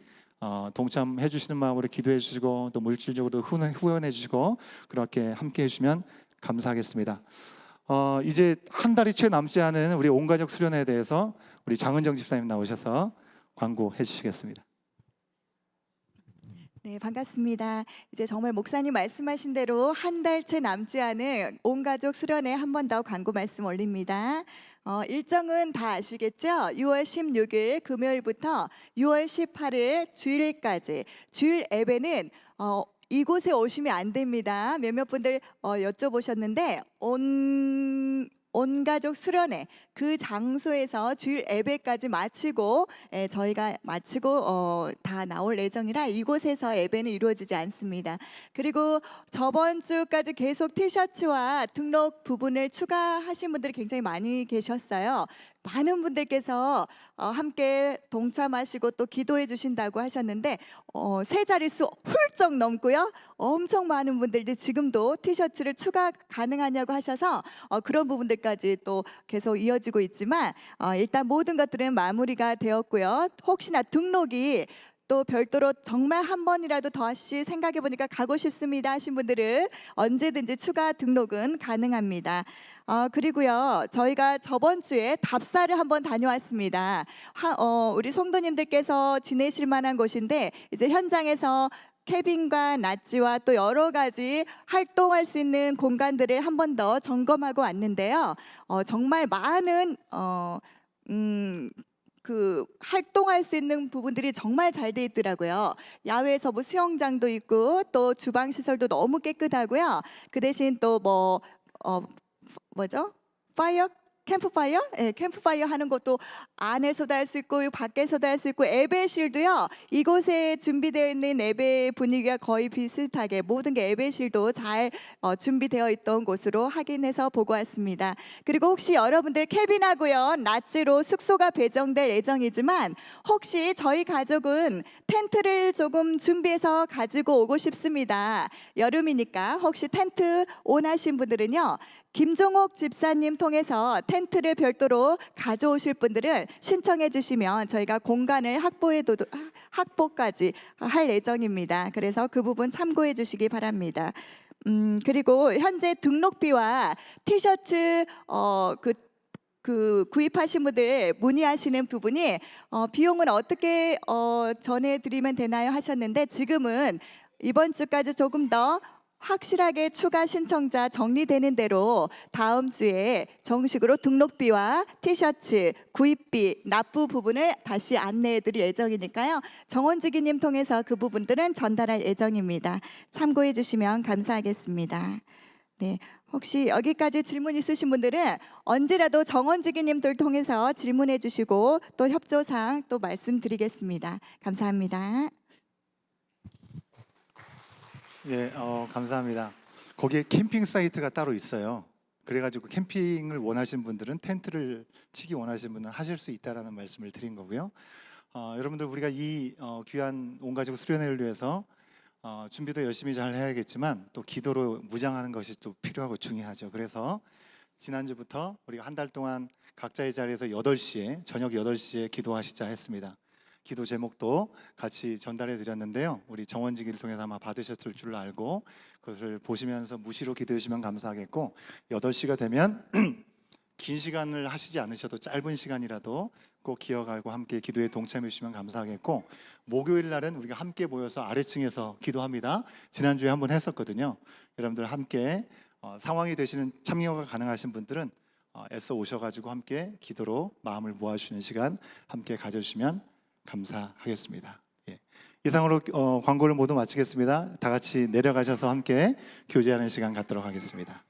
동참해 주시는 마음으로 기도해 주시고 또 물질적으로 후원해 주시고 그렇게 함께 해 주시면 감사하겠습니다. 이제 한 달이 채 남지 않은 우리 온가족 수련회에 대해서 우리 장은정 집사님 나오셔서 광고해 주시겠습니다. 네, 반갑습니다. 이제 정말 목사님 말씀하신 대로 한 달 채 남지 않은 온가족 수련회 한 번 더 광고 말씀 올립니다. 일정은 다 아시겠죠? 6월 16일 금요일부터 6월 18일 주일까지 주일 예배는 이곳에 오시면 안 됩니다. 몇몇 분들 여쭤보셨는데 온가족 수련회 그 장소에서 주일 예배까지 마치고 저희가 마치고 다 나올 예정이라 이곳에서 예배는 이루어지지 않습니다. 그리고 저번 주까지 계속 티셔츠와 등록 부분을 추가하신 분들이 굉장히 많이 계셨어요. 많은 분들께서 함께 동참하시고 또 기도해 주신다고 하셨는데 세 자릿수 훌쩍 넘고요. 엄청 많은 분들이 지금도 티셔츠를 추가 가능하냐고 하셔서 그런 부분들까지 또 계속 이어지고 있지만 일단 모든 것들은 마무리가 되었고요. 혹시나 등록이 또 별도로 정말 한 번이라도 다시 생각해 보니까 가고 싶습니다 하신 분들은 언제든지 추가 등록은 가능합니다. 그리고요 저희가 저번 주에 답사를 한번 다녀왔습니다. 우리 성도님들께서 지내실 만한 곳인데 이제 현장에서 케빈과 나찌와 또 여러 가지 활동할 수 있는 공간들을 한 번 더 점검하고 왔는데요. 정말 많은 그 활동할 수 있는 부분들이 정말 잘 돼 있더라고요. 야외에서 뭐 수영장도 있고 또 주방 시설도 너무 깨끗하고요. 그 대신 또 뭐죠? 캠프파이어? 네, 캠프파이어 하는 것도 안에서도 할 수 있고 밖에서도 할 수 있고 예배실도요. 이곳에 준비되어 있는 예배 분위기가 거의 비슷하게 모든 게 예배실도 잘 준비되어 있던 곳으로 확인해서 보고 왔습니다. 그리고 혹시 여러분들 케빈하고요 나치로 숙소가 배정될 예정이지만 혹시 저희 가족은 텐트를 조금 준비해서 가지고 오고 싶습니다. 여름이니까 혹시 텐트 원하신 분들은요. 김종옥 집사님 통해서 텐트를 별도로 가져오실 분들은 신청해 주시면 저희가 공간을 확보까지 할 예정입니다. 그래서 그 부분 참고해 주시기 바랍니다. 그리고 현재 등록비와 티셔츠 그 구입하신 분들 문의하시는 부분이 비용은 어떻게 전해드리면 되나요 하셨는데, 지금은 이번 주까지 조금 더 확실하게 추가 신청자 정리되는 대로 다음 주에 정식으로 등록비와 티셔츠, 구입비, 납부 부분을 다시 안내해드릴 예정이니까요. 정원지기님 통해서 그 부분들은 전달할 예정입니다. 참고해 주시면 감사하겠습니다. 네, 혹시 여기까지 질문 있으신 분들은 언제라도 정원지기님들 통해서 질문해 주시고 또 협조사항 또 말씀드리겠습니다. 감사합니다. 예, 감사합니다. 거기에 캠핑 사이트가 따로 있어요. 그래가지고 캠핑을 원하시는 분들은 텐트를 치기 원하시는 분은 하실 수 있다라는 말씀을 드린 거고요. 여러분들 우리가 이 귀한 온 가족 수련회를 위해서 준비도 열심히 잘 해야겠지만 또 기도로 무장하는 것이 또 필요하고 중요하죠. 그래서 지난주부터 우리가 한 달 동안 각자의 자리에서 8시에 저녁 8시에 기도하시자 했습니다. 기도 제목도 같이 전달해 드렸는데요. 우리 정원지기를 통해서 아마 받으셨을 줄 알고 그것을 보시면서 무시로 기도하시면 감사하겠고, 8시가 되면 긴 시간을 하시지 않으셔도 짧은 시간이라도 꼭 기억하고 함께 기도에 동참해 주시면 감사하겠고, 목요일 날은 우리가 함께 모여서 아래층에서 기도합니다. 지난주에 한번 했었거든요. 여러분들 함께 상황이 되시는 참여가 가능하신 분들은 애써 오셔가지고 함께 기도로 마음을 모아주시는 시간 함께 가져주시면 감사하겠습니다. 예. 이상으로 광고를 모두 마치겠습니다. 다 같이 내려가셔서 함께 교제하는 시간 갖도록 하겠습니다.